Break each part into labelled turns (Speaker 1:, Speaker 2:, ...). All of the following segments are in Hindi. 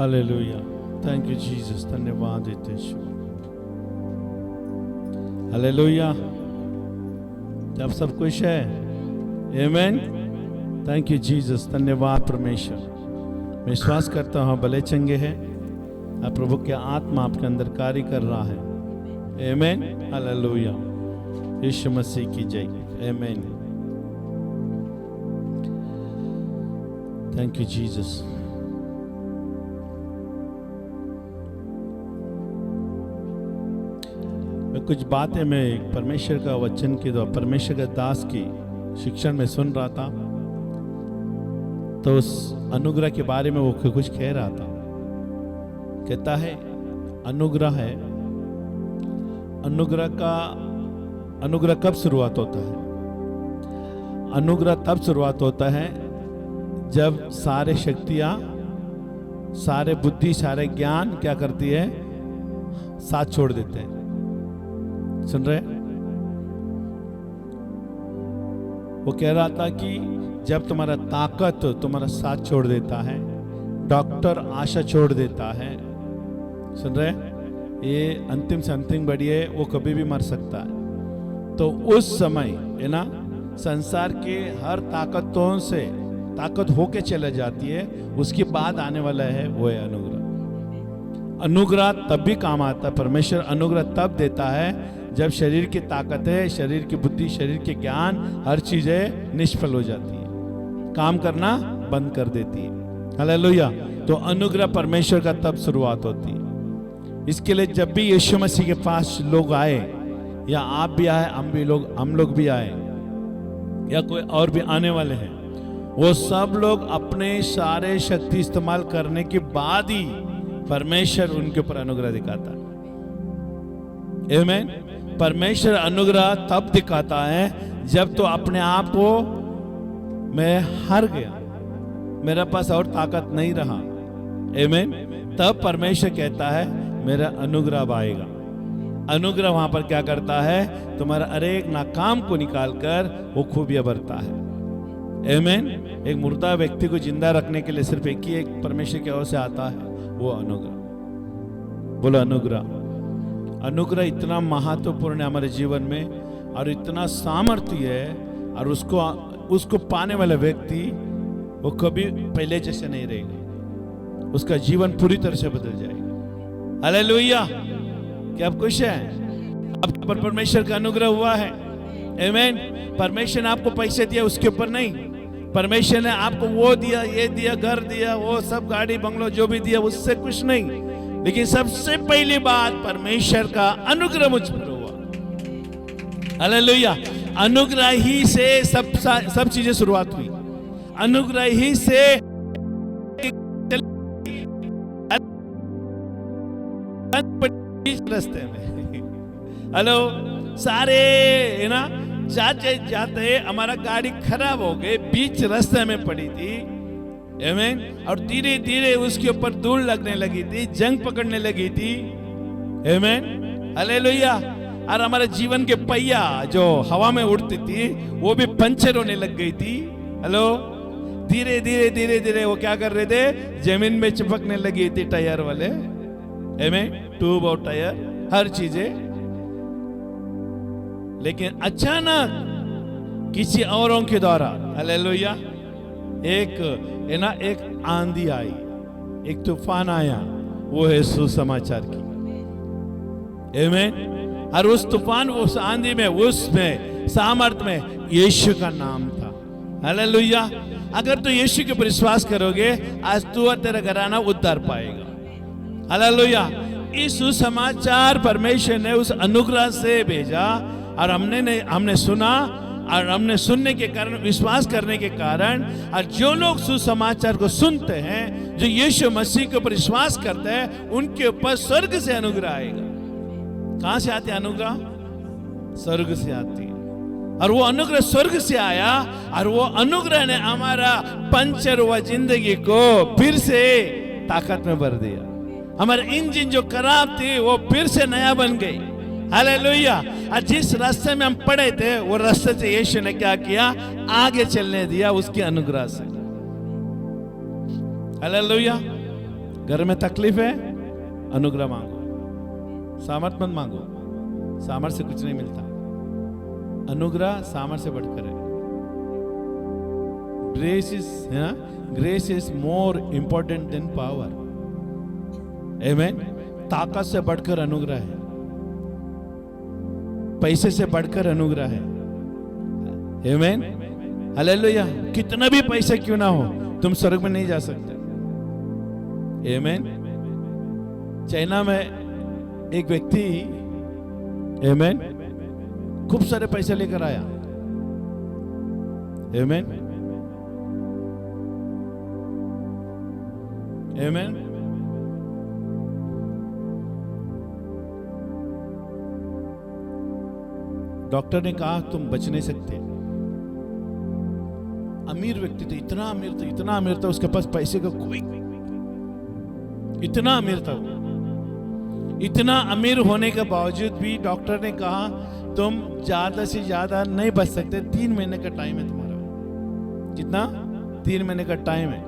Speaker 1: हालेलुया, थैंक यू जीसस, धन्यवाद यीशु। हालेलुया, जब सब कुछ है, आमेन, थैंक यू जीसस, धन्यवाद परमेश्वर। मैं विश्वास करता हूँ भले चंगे हैं, अब प्रभु की आत्मा आपके अंदर कार्य कर रहा है, आमेन, हालेलुया, यीशु मसीह की जय, आमेन, थैंक यू जीसस। कुछ बातें मैं परमेश्वर का वचन के द्वारा, परमेश्वर के दास की शिक्षण में सुन रहा था, तो उस अनुग्रह के बारे में वो कुछ कह रहा था। कहता है अनुग्रह है, अनुग्रह कब शुरुआत होता है? अनुग्रह तब शुरुआत होता है जब सारे शक्तियां, सारे बुद्धि, सारे ज्ञान क्या करती है? साथ छोड़ देते हैं। सुन रहे? वो कह रहा था कि जब तुम्हारा ताकत तुम्हारा साथ छोड़ देता है, डॉक्टर आशा छोड़ देता है, सुन रहे? ये अंतिम से अंतिम बड़ी है, वो कभी भी मर सकता है। तो उस समय है ना, संसार के हर ताकतों से ताकत होके चले जाती है, उसके बाद आने वाला है वो है अनुग्रह। अनुग्रह तब भी काम आता है, परमेश्वर अनुग्रह तब देता है जब शरीर की ताकत है, शरीर की बुद्धि, शरीर के ज्ञान, हर चीजें निष्फल हो जाती है, काम करना बंद कर देती है। हालेलुया। तो अनुग्रह परमेश्वर का तब शुरुआत होती है। इसके लिए जब भी यीशु मसीह के पास लोग आए, या आप भी आए, हम लोग भी आए, या कोई और भी आने वाले हैं, वो सब लोग अपने सारे शक्ति इस्तेमाल करने के बाद ही परमेश्वर उनके ऊपर अनुग्रह दिखाता है। आमीन। परमेश्वर अनुग्रह तब दिखाता है जब तो अपने आप को मैं हार गया, मेरे पास और ताकत नहीं रहा, आमीन, तब परमेश्वर कहता है मेरा अनुग्रह आएगा। अनुग्रह वहां पर क्या करता है? तुम्हारा अनेक नाकाम को निकालकर वो खूबियां भरता है, आमीन। एक मुर्दा व्यक्ति को जिंदा रखने के लिए सिर्फ एक ही एक परमेश्वर की ओर से आता है, वो अनुग्रह। बोलो अनुग्रह। अनुग्रह इतना महत्वपूर्ण है हमारे जीवन में, और इतना सामर्थ्य है, और उसको पाने वाला व्यक्ति वो कभी पहले जैसे नहीं रहेगा, उसका जीवन पूरी तरह से बदल जाएगा। हालेलुया। क्या आप खुश हैं? आपके ऊपर परमेश्वर का अनुग्रह हुआ है, आमीन। परमेश्वर ने आपको पैसे दिया उसके ऊपर नहीं, परमेश्वर ने आपको वो दिया, ये दिया, घर दिया, वो सब गाड़ी बंगलो जो भी दिया, उससे कुछ नहीं, लेकिन सबसे पहली बात परमेश्वर का अनुग्रह मुझ पर हुआ। हालेलुया। अनुग्रह ही से सब चीजें शुरुआत हुई, अनुग्रह ही से रास्ते में, हेलो, सारे है ना, जाते जाते हमारा गाड़ी खराब हो गई, बीच रास्ते में पड़ी थी, आमीन, और धीरे धीरे उसके ऊपर धूल लगने लगी थी, जंग पकड़ने लगी थी, आमीन, हालेलुया। और हमारे जीवन के पहिया जो हवा में उड़ती थी वो भी पंचर होने लग गई थी, हेलो। धीरे धीरे धीरे धीरे वो क्या कर रहे थे? जमीन में चिपकने लगी थी टायर वाले, आमीन, ट्यूब और टायर, हर चीजें। लेकिन अचानक किसी औरों के द्वारा, हालेलुया, एक आंधी आई, एक तूफान आया, वो है सुसमाचार की, आमीन। और उस तूफान, उस आंधी में, उसमें सामर्थ्य में यीशु का नाम था, हालेलुया। अगर तो यीशु के ऊपर विश्वास करोगे, आज तू और तेरा घराना उद्धार पाएगा, हालेलुया। इस सुसमाचार परमेश्वर ने उस अनुग्रह से भेजा, और हमने सुना, और हमने सुनने के कारण, विश्वास करने के कारण, और जो लोग सुसमाचार को सुनते हैं, जो यीशु मसीह के ऊपर विश्वास करते हैं, उनके ऊपर स्वर्ग से अनुग्रह आएगा। कहां से आती है अनुग्रह? स्वर्ग से आती है। और वो अनुग्रह स्वर्ग से आया, और वो अनुग्रह ने हमारा पंचर हुआ जिंदगी को फिर से ताकत में भर दिया। हमारे इंजन जो खराब थी वो फिर से नया बन गई, हालेलुया। और जिस रास्ते में हम पड़े थे, वो रास्ते से यीशु ने क्या किया? आगे चलने दिया उसके अनुग्रह से, हालेलुया। घर में तकलीफ है, अनुग्रह मांगो। सामर्थ मत मांगो, सामर्थ से कुछ नहीं मिलता। अनुग्रह सामर्थ से बढ़कर है। Grace is more important than power. आमीन। ताकत से बढ़कर अनुग्रह है, पैसे से बढ़कर अनुग्रह है। आमीन। हालेलुया। कितना भी पैसे क्यों ना हो, तुम स्वर्ग में नहीं जा सकते। आमीन। चाइना में एक व्यक्ति आमीन खूब सारे पैसे लेकर आया। आमीन। आमीन। डॉक्टर ने कहा तुम बच नहीं सकते। अमीर व्यक्ति थे, इतना अमीर था, उसके पास पैसे का कोई, इतना अमीर था। इतना अमीर होने के बावजूद भी डॉक्टर ने कहा तुम ज्यादा से ज्यादा नहीं बच सकते, 3 महीने का टाइम है तुम्हारा। कितना? 3 महीने का टाइम है,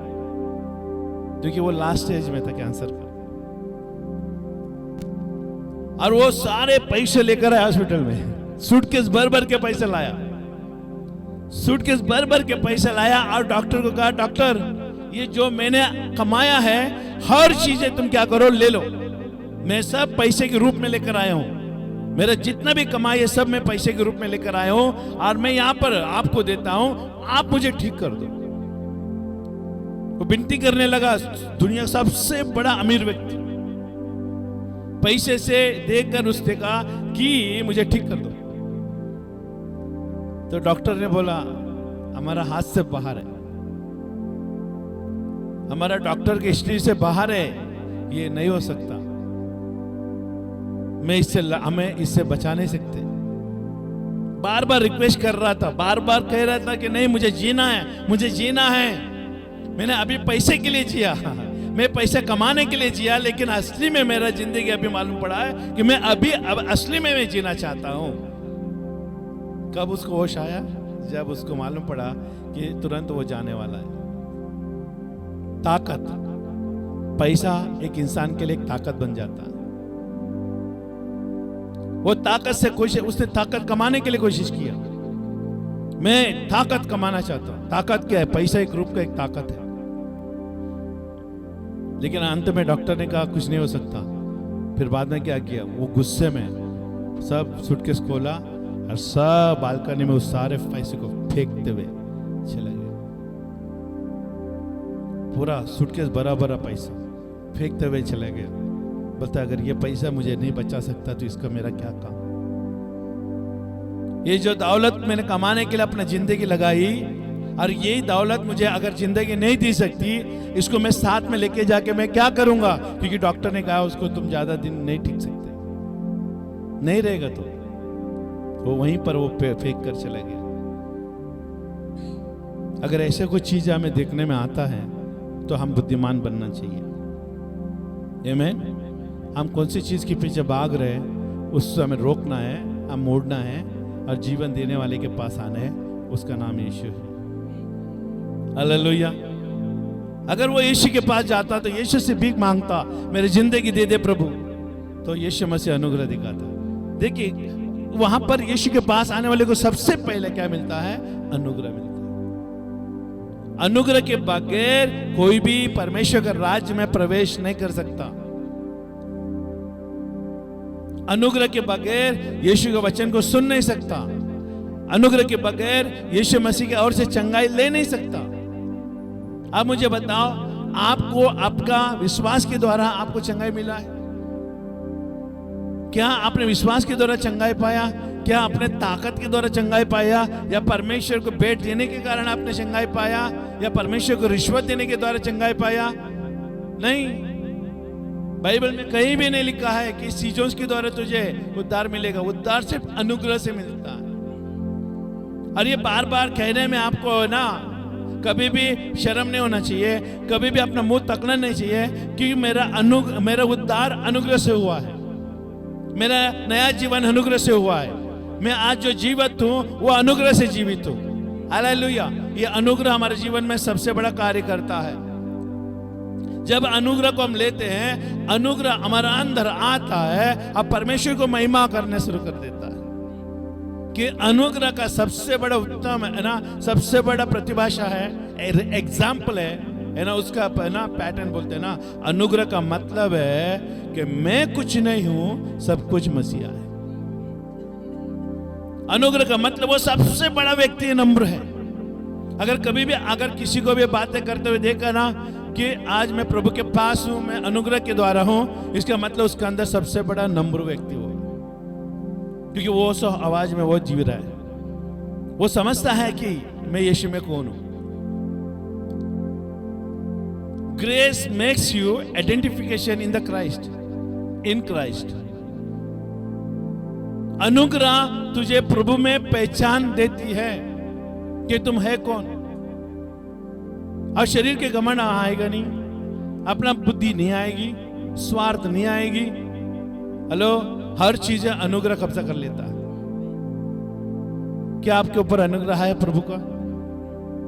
Speaker 1: क्योंकि वो लास्ट स्टेज में था कैंसर का। और वो सारे पैसे लेकर आया हॉस्पिटल में, सूटकेस भर भर के पैसे लाया, सूटकेस भर भर के पैसे लाया। और डॉक्टर को कहा डॉक्टर ये जो मैंने कमाया है हर चीजें तुम क्या करो ले लो, मैं सब पैसे के रूप में लेकर आया हूं। मेरा जितना भी कमाई है सब मैं पैसे के रूप में लेकर आया हूं, और मैं यहां पर आपको देता हूं, आप मुझे ठीक कर दो। वो विनती करने लगा, दुनिया का सबसे बड़ा अमीर व्यक्ति पैसे से देखकर उसने कहा कि मुझे ठीक कर दो। तो डॉक्टर ने बोला हमारा हाथ से बाहर है, हमारा डॉक्टर की हिस्ट्री से बाहर है, ये नहीं हो सकता, हमें इससे बचा नहीं सकते। बार बार रिक्वेस्ट कर रहा था, बार बार कह रहा था कि नहीं मुझे जीना है, मुझे जीना है। मैंने अभी पैसे के लिए जिया, मैं पैसे कमाने के लिए जिया, लेकिन असली में मेरा जिंदगी अभी मालूम पड़ा है कि मैं अभी अब असली में मैं जीना चाहता हूं। कब उसको होश आया? जब उसको मालूम पड़ा कि तुरंत वो जाने वाला है। ताकत, पैसा एक इंसान के लिए एक ताकत बन जाता है। वो ताकत से उसने ताकत कमाने के लिए कोशिश किया, मैं ताकत कमाना चाहता हूं। ताकत क्या है? पैसा एक रूप का एक ताकत है। लेकिन अंत में डॉक्टर ने कहा कुछ नहीं हो सकता। फिर बाद में क्या किया? वो गुस्से में सब सूटकेस खोला और सब बालकनी में उस सारे पैसे को फेंकते हुए चले गए। पूरा सूटकेस भरा भरा पैसा फेंकते हुए चले गए। बोलता अगर ये पैसा मुझे नहीं बचा सकता तो इसका मेरा क्या काम। ये जो दौलत मैंने कमाने के लिए अपना जिंदगी लगाई, और यही दौलत मुझे अगर जिंदगी नहीं दे सकती, इसको मैं साथ में लेके जाके मैं क्या करूंगा? क्योंकि डॉक्टर ने कहा उसको तुम ज्यादा दिन नहीं टिक सकते, नहीं रहेगा तो वो वहीं पर वो फेंक कर चला गया। अगर ऐसे कुछ चीज हमें देखने में आता है तो हम बुद्धिमान बनना चाहिए। आमीन। हम कौन सी चीज के पीछे भाग रहे हैं उससे हमें रोकना है, हम मोड़ना है और जीवन देने वाले के पास आना है, उसका नाम यीशु है। हालेलुया। अगर वो यीशु के पास जाता तो यीशु से भीख मांगता, मेरी जिंदगी दे दे प्रभु, तो यीशु मसीह अनुग्रह दिखाता। देखिए वहां पर यीशु के पास आने वाले को सबसे पहले क्या मिलता है? अनुग्रह मिलता है। अनुग्रह के बगैर कोई भी परमेश्वर के राज्य में प्रवेश नहीं कर सकता। अनुग्रह के बगैर यीशु के वचन को सुन नहीं सकता। अनुग्रह के बगैर यीशु मसीह की ओर से चंगाई ले नहीं सकता। आप मुझे बताओ, आपको आपका विश्वास के द्वारा आपको चंगाई मिला है? क्या आपने विश्वास के द्वारा चंगाई पाया? क्या आपने ताकत के द्वारा चंगाई पाया? या परमेश्वर को भेंट देने के कारण आपने चंगाई पाया? या परमेश्वर को रिश्वत देने के द्वारा चंगाई पाया? नहीं। बाइबल में कहीं भी नहीं लिखा है कि इस चीजों के द्वारा तुझे उद्धार मिलेगा। उद्धार सिर्फ अनुग्रह से मिलता है। और ये बार बार कहने में आपको ना कभी भी शर्म नहीं होना चाहिए, कभी भी अपना मुंह तकना नहीं चाहिए, क्योंकि मेरा उद्धार अनुग्रह से हुआ है। मेरा नया जीवन अनुग्रह से हुआ है। मैं आज जो जीवित हूं वो अनुग्रह से जीवित हूं। हालेलुया। ये अनुग्रह हमारे जीवन में सबसे बड़ा कार्य करता है। जब अनुग्रह को हम लेते हैं, अनुग्रह हमारा अंदर आता है, अब परमेश्वर को महिमा करने शुरू कर देता है। कि अनुग्रह का सबसे बड़ा उत्तम है ना, सबसे बड़ा प्रतिभाषा है, एग्जाम्पल है ना, उसका है ना पैटर्न बोलते हैं ना, अनुग्रह का मतलब है कि मैं कुछ नहीं हूं, सब कुछ मसीहा है। अनुग्रह का मतलब वो सबसे बड़ा व्यक्ति नम्र है। अगर कभी भी अगर किसी को भी बातें करते हुए देखा ना कि आज मैं प्रभु के पास हूं, मैं अनुग्रह के द्वारा हूं, इसका मतलब उसके अंदर सबसे बड़ा नम्र व्यक्ति हो, क्योंकि वो सो आवाज में वो जी रहा है, वो समझता है कि मैं यीशु में कौन हूं। Grace makes you identification in the Christ, in Christ. अनुग्रह तुझे प्रभु में पहचान देती है कि तुम है कौन। और शरीर के घमंड आएगा नहीं, अपना बुद्धि नहीं आएगी, स्वार्थ नहीं आएगी। हेलो, हर चीज अनुग्रह कब्जा कर लेता है। क्या आपके ऊपर अनुग्रह है प्रभु का?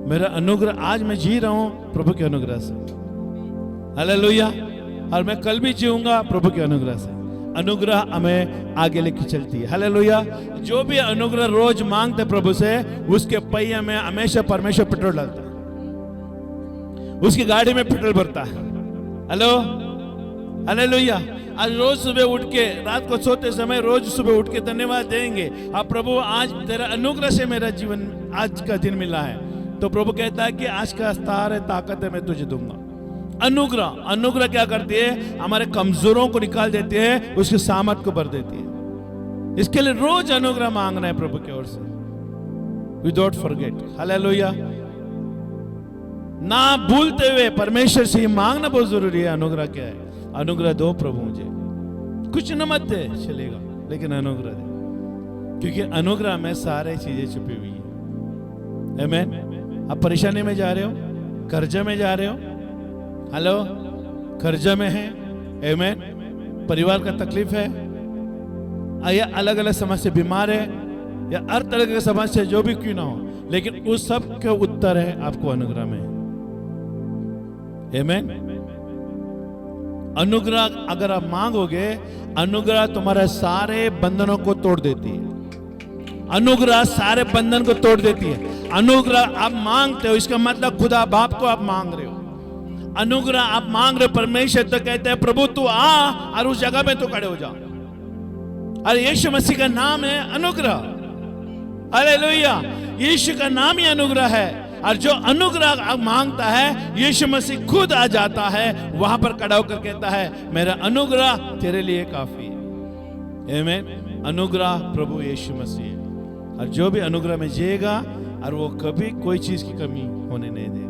Speaker 1: मेरा अनुग्रह, आज मैं जी रहा हूं प्रभु के अनुग्रह से, हालेलुया। और मैं कल भी जीऊंगा प्रभु के अनुग्रह से। अनुग्रह हमें आगे लेके चलती है, हालेलुया। जो भी अनुग्रह रोज मांगते प्रभु से, उसके पहिए में हमेशा परमेश्वर पेट्रोल डालता है, उसकी गाड़ी में पेट्रोल भरता है। Hello, hallelujah. आज रोज सुबह उठ के, रात को सोते समय रोज सुबह उठ के धन्यवाद देंगे, अब प्रभु आज तेरा अनुग्रह से मेरा जीवन आज का दिन मिला है। तो प्रभु कहता है कि आज का अस्तार है, ताकत है, मैं तुझे दूंगा। अनुग्रह, अनुग्रह क्या करती है? हमारे कमजोरों को निकाल देती है, उसकी सामर्थ को भर देती है। इसके लिए रोज अनुग्रह मांगना है प्रभु की ओर से, विदाउट फॉरगेट, हालेलुया। ना भूलते हुए परमेश्वर से मांगना बहुत जरूरी है। अनुग्रह क्या है? अनुग्रह दो प्रभु मुझे, कुछ न मत दे चलेगा, लेकिन अनुग्रह दे, क्योंकि अनुग्रह में सारी चीजें छुपी हुई है। आमीन। आप परेशानी में जा रहे हो, कर्जे में जा रहे हो, हेलो, कर्जा में है, आमीन, परिवार का तकलीफ है, या अलग अलग समस्या, बीमार है, या हर तरह की समस्या जो भी क्यों ना हो, लेकिन उस सब के उत्तर है आपको अनुग्रह में, आमीन। अनुग्रह अगर आप मांगोगे, अनुग्रह तुम्हारे सारे बंधनों को तोड़ देती है। अनुग्रह सारे बंधन को तोड़ देती है। अनुग्रह आप मांगते हो, इसका मतलब खुदा बाप को आप मांग रहे हो। अनुग्रह आप मांग रहे, परमेश्वर तो कहते हैं प्रभु तू आ और उस जगह में तो खड़े हो जा। अरे यीशु मसीह का नाम है अनुग्रह, हालेलुया। यीशु का नाम ही अनुग्रह है, और जो अनुग्रह आप मांगता है, यीशु मसीह खुद आ जाता है वहां पर खड़ा होकर कहता है मेरा अनुग्रह तेरे लिए काफी है, आमीन। अनुग्रह प्रभु यीशु मसीह है, और जो भी अनुग्रह में जिएगा, और वो कभी कोई चीज की कमी होने नहीं देगा।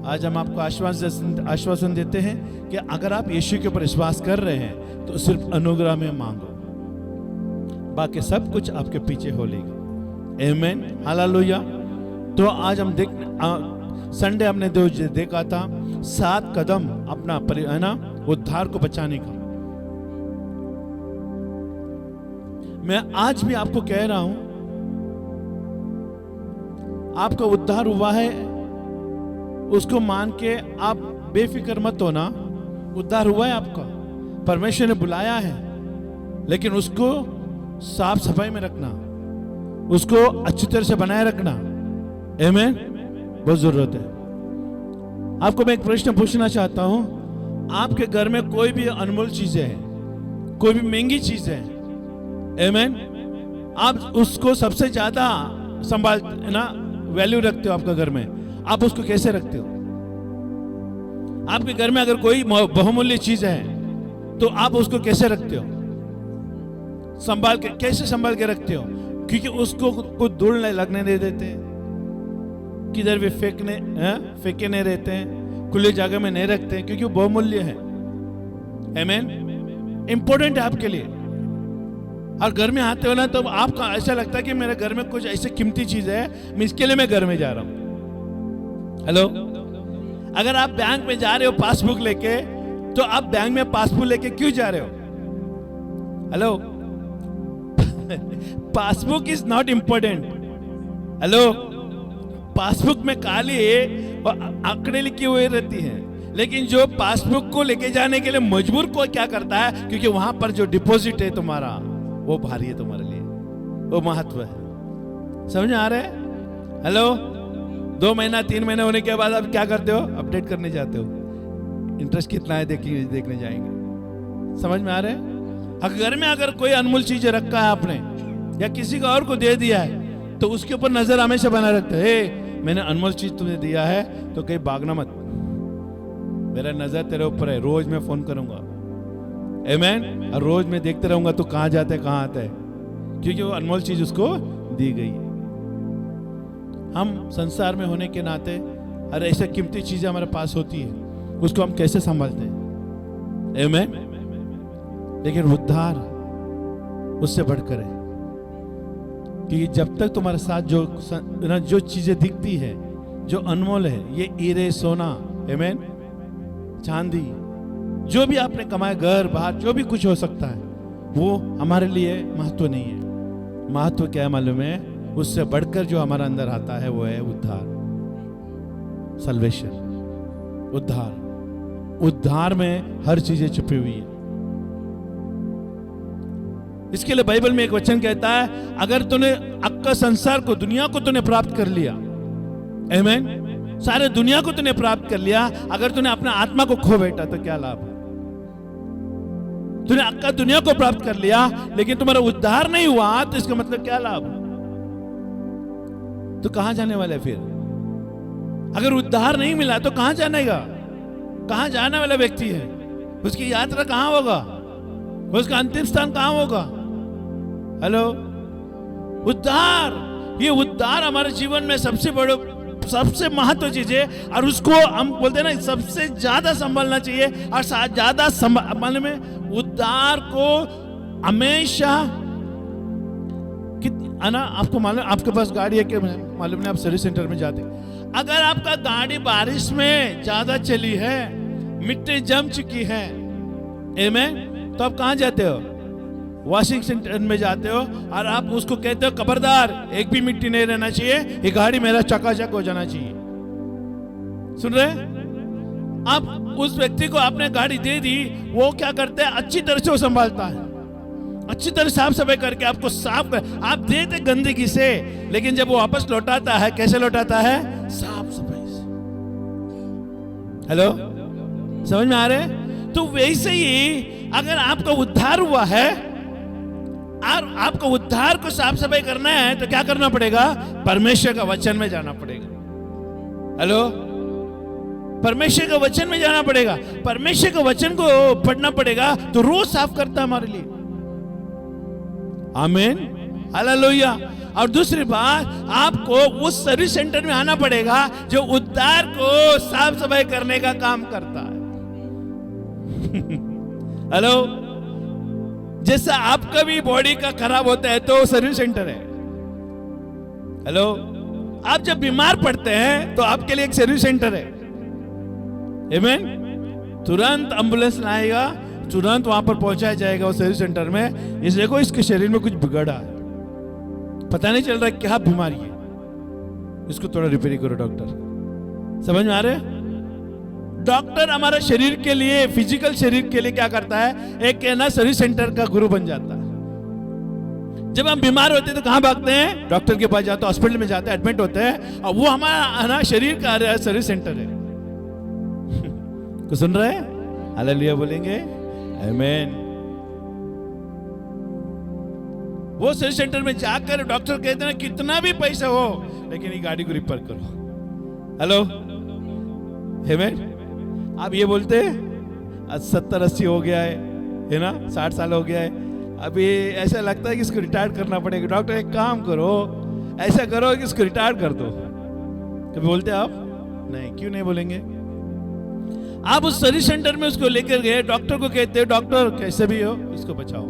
Speaker 1: आज हम आपको आश्वासन देते हैं कि अगर आप यीशु के ऊपर विश्वास कर रहे हैं, तो सिर्फ अनुग्रह में मांगो, बाकी सब कुछ आपके पीछे हो लेगा, आमीन, हालेलुया। तो आज हम संडे हमने देखा था 7 कदम अपना है ना उद्धार को बचाने का। मैं आज भी आपको कह रहा हूं, आपका उद्धार हुआ है, उसको मान के आप बेफिक्र मत होना। उद्धार हुआ है आपका, परमेश्वर ने बुलाया है, लेकिन उसको साफ सफाई में रखना, उसको अच्छी तरह से बनाए रखना, आमीन, बहुत जरूरत है। आपको मैं एक प्रश्न पूछना चाहता हूं, आपके घर में कोई भी अनमोल चीजें हैं, कोई भी महंगी चीज है, आमीन, आप उसको सबसे ज्यादा संभाल ना वैल्यू रखते हो आपका घर में, आप उसको कैसे रखते हो? आपके घर में अगर कोई बहुमूल्य चीज है, तो आप उसको कैसे रखते हो? संभाल के, कैसे संभाल के रखते हो? क्योंकि उसको कुछ धूल नहीं लगने दे देते, किधर भी फेंके नहीं रहते हैं, खुली जगह में नहीं रखते हैं, क्योंकि वो बहुमूल्य है, आमीन, इंपॉर्टेंट है आपके लिए। और घर में आते हो ना, तो आपको ऐसा लगता है कि मेरे घर में कुछ ऐसी कीमती चीज है, मैं इसके लिए मैं घर में जा रहा हूं। हेलो, अगर आप बैंक में जा रहे हो पासबुक लेके, तो आप बैंक में पासबुक लेके क्यों जा रहे हो? Hello, passbook is not important. Hello, passbook में काली और आंकड़े लिखी हुई रहती है, लेकिन जो पासबुक को लेके जाने के लिए मजबूर को क्या करता है, क्योंकि वहां पर जो डिपॉजिट है तुम्हारा वो भारी है तुम्हारे लिए, वो महत्व है। समझ में आ रहा है? हेलो, 2 महीना 3 महीने होने के बाद आप क्या करते हो? अपडेट करने जाते हो, इंटरेस्ट कितना है देखने जाएंगे। समझ में आ रहा है? घर में अगर कोई अनमोल चीज रखा है आपने या किसी को और को दे दिया है तो उसके ऊपर नजर हमेशा बना रखते हैं, मैंने अनमोल चीज तुम्हें दिया है तो कहीं भागना मत, मेरा नजर तेरे ऊपर है, रोज मैं फोन करूंगा, आमीन, और रोज मैं देखते रहूंगा तो कहां जाता है कहां आता है, क्योंकि वो अनमोल चीज उसको दी गई है। हम संसार में होने के नाते हर ऐसी कीमती चीजें हमारे पास होती है, उसको हम कैसे संभालते हैं? आमीन। लेकिन उद्धार उससे बढ़कर है, कि जब तक तुम्हारे साथ जो चीजें दिखती है, जो अनमोल है, ये हीरे सोना, आमीन, चांदी, जो भी आपने कमाया, घर बाहर जो भी कुछ हो सकता है, वो हमारे लिए महत्व नहीं है। महत्व क्या है मालूम है? उससे बढ़कर जो हमारा अंदर आता है वो है उद्धार, सल्वेशन, उद्धार। उद्धार में हर चीजें छुपी हुई है। इसके लिए बाइबल में एक वचन कहता है, अगर तूने अक्का संसार को, दुनिया को तूने प्राप्त कर लिया, आमीन, सारे दुनिया को तूने प्राप्त कर लिया, अगर तूने अपना आत्मा को खो बैठा तो क्या लाभ? तूने अक्का दुनिया को प्राप्त कर लिया लेकिन तुम्हारा उद्धार नहीं हुआ तो इसका मतलब क्या लाभ? तो कहां जाने वाला है फिर? अगर उद्धार नहीं मिला तो कहां जानेगा? कहां जाने वाला व्यक्ति है? उसकी यात्रा कहां होगा? उसका अंतिम स्थान कहां होगा? हेलो, उद्धार, ये उद्धार हमारे जीवन में सबसे बड़ो, सबसे महत्व चीज है, और उसको हम बोलते हैं ना सबसे ज्यादा संभालना चाहिए, और ज्यादा संभालने में उद्धार को हमेशा ना, आपको मालूम, आपके पास गाड़ी है कि मालूम नहीं, आप सर्विस सेंटर में जाते, अगर आपका गाड़ी बारिश में ज्यादा चली है, मिट्टी जम चुकी है, आमीन, तो आप कहां जाते हो? वॉशिंग सेंटर में जाते हो, और आप उसको कहते हो खबरदार एक भी मिट्टी नहीं रहना चाहिए, ये गाड़ी मेरा चकाचक हो जाना चाहिए। सुन रहे? आप उस व्यक्ति को आपने गाड़ी दे दी, वो क्या करते हैं? अच्छी तरह से वो संभालता है, अच्छी तरह साफ सफाई करके आपको साफ कर, आप देते गंदगी से, लेकिन जब वो वापस लौटाता है, कैसे लौटाता है? साफ सफाई से। हेलो, समझ में आ रहे? तो वैसे ही अगर आपका उद्धार हुआ है और आपको उद्धार को साफ सफाई करना है तो क्या करना पड़ेगा? परमेश्वर का वचन में जाना पड़ेगा। हेलो, परमेश्वर का वचन में जाना पड़ेगा, परमेश्वर के वचन को पढ़ना पड़ेगा, तो रोज साफ करता है हमारे लिए। आमीन, हालेलुया। और दूसरी बात, आपको उस सर्विस सेंटर में आना पड़ेगा जो उद्धार को साफ सफाई करने का काम करता है। हेलो, जैसा आपका भी बॉडी का खराब होता है तो सर्विस सेंटर है। हेलो, आप जब बीमार पड़ते हैं तो आपके लिए एक सर्विस सेंटर है, आमीन, तुरंत एम्बुलेंस लाएगा, तुरंत वहां पर पहुंचाया जाएगा उस सर्विस सेंटर में। इस देखो, इसके शरीर में कुछ बिगड़ा है, पता नहीं चल रहा है क्या बीमारी है, इसको थोड़ा रिपेयर करो डॉक्टर। समझ में आ रहे? डॉक्टर हमारे शरीर के लिए, फिजिकल शरीर के लिए क्या करता है? एक है ना सर्विस सेंटर का गुरु बन जाता है। जब हम बीमार होते हैं तो कहां भागते हैं? डॉक्टर के पास जाते हैं, हॉस्पिटल में जाते हैं, एडमिट होते हैं, और वो हमारा ना शरीर का सर्विस सेंटर है। तो सुन रहे हैं? हालेलुया बोलेंगे, आमीन। वो सर्विस सेंटर में जाकर डॉक्टर कहते हैं कितना भी पैसा हो लेकिन ये गाड़ी को रिपेयर करो। हेलो, आमीन। आप ये बोलते हैं 70-80 हो गया है ना, 60 साल हो गया है, अभी ऐसा लगता है कि इसको रिटायर करना पड़ेगा। डॉक्टर एक काम करो, ऐसा करो कि इसको रिटायर कर दो। कभी बोलते आप? नहीं। क्यों नहीं बोलेंगे? आप उस सर्विस सेंटर में उसको लेकर गए, डॉक्टर को कहते हैं डॉक्टर कैसे भी हो इसको बचाओ।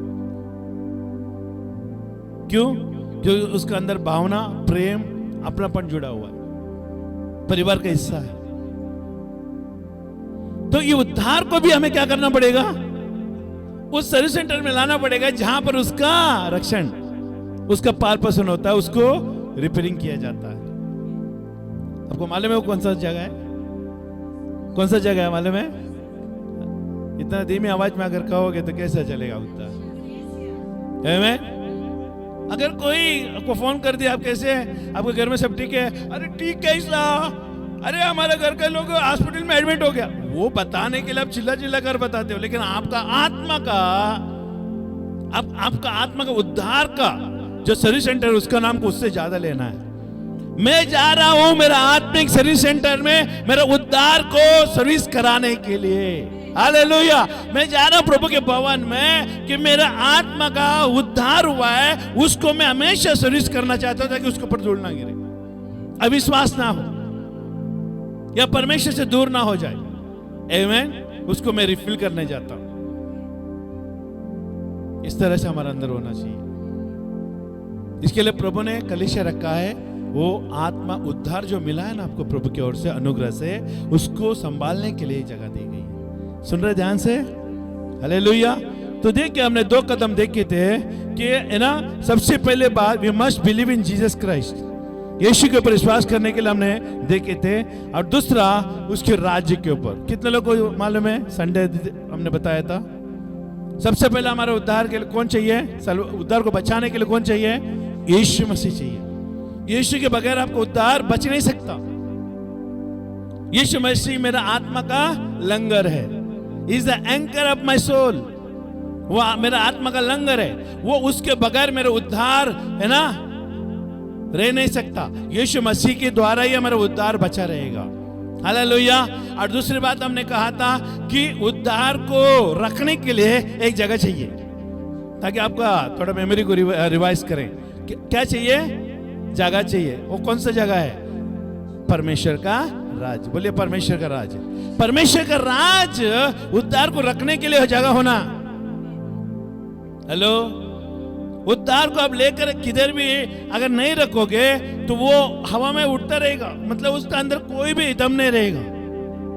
Speaker 1: क्यों? क्योंकि उसका अंदर भावना, प्रेम, अपनापन जुड़ा हुआ है, परिवार का हिस्सा है। तो ये उद्धार को भी हमें क्या करना पड़ेगा? उस सर्विस सेंटर में लाना पड़ेगा जहां पर उसका रक्षण, उसका पाल पोषण होता है, उसको रिपेयरिंग किया जाता है। आपको मालूम है वो कौन सा जगह है? कौन सा जगह है मालूम है? इतना धीमी आवाज में अगर कहोगे तो कैसा चलेगा उतना? अगर कोई आपको फोन कर दिया, आप कैसे हैं, आपके घर में सब ठीक है? अरे ठीक कैसा, अरे हमारे घर के लोग हॉस्पिटल में एडमिट हो गया, वो बताने के लिए आप चिल्ला चिल्ला कर बताते हो, लेकिन आपका आत्मा का उद्धार का जो सर्विस सेंटर है उसका नाम को उससे ज्यादा लेना है। मैं जा रहा हूं मेरा आत्मिक सर्विस सेंटर में मेरा उद्धार को सर्विस कराने के लिए। हालेलुया। मैं जा रहा हूं प्रभु के भवन में कि मेरा आत्मा का उद्धार हुआ है, उसको मैं हमेशा सर्विस करना चाहता हूं ताकि उसके ऊपर धूल ना गिरे, अविश्वास ना हो या परमेश्वर से दूर ना हो जाए। आमीन। उसको मैं रिफिल करने जाता हूं। इस तरह से हमारा अंदर होना चाहिए। इसके लिए प्रभु ने कलीसिया रखा है, वो आत्मा उद्धार जो मिला है ना आपको प्रभु की ओर से अनुग्रह से, उसको संभालने के लिए जगह दी गई है। सुन रहे ध्यान से? हालेलुया। तो देखिए हमने 2 कदम देखे थे कि है ना, सबसे पहले बात we must believe in Jesus Christ, यीशु के ऊपर विश्वास करने के लिए हमने देखे थे, और दूसरा उसके राज्य के ऊपर। कितने लोगों को मालूम है? संडे हमने बताया था सबसे पहले हमारे उद्धार के लिए कौन चाहिए? उद्धार को बचाने के लिए कौन चाहिए? यीशु मसीह चाहिए। यीशु के बगैर आपको उद्धार बच नहीं सकता। यीशु मसीह मेरा आत्मा का लंगर है, is the anchor of my soul. वो मेरा आत्मा का लंगर है, वो उसके बगैर मेरा उद्धार है ना रह नहीं सकता। यीशु मसीह के द्वारा ही हमारा उद्धार बचा रहेगा। हालेलुया। और दूसरी बात हमने कहा था कि उद्धार को रखने के लिए एक जगह चाहिए, ताकि आपका थोड़ा मेमोरी को रिवाइज करें। क्या चाहिए? जगह चाहिए। वो कौन सा जगह है? परमेश्वर का राज। बोलिए परमेश्वर का राज। परमेश्वर का राज उद्धार को रखने के लिए जगह होना। हेलो। उद्धार को आप लेकर किधर भी अगर नहीं रखोगे तो वो हवा में उड़ता रहेगा, मतलब उसके अंदर कोई भी दम नहीं रहेगा।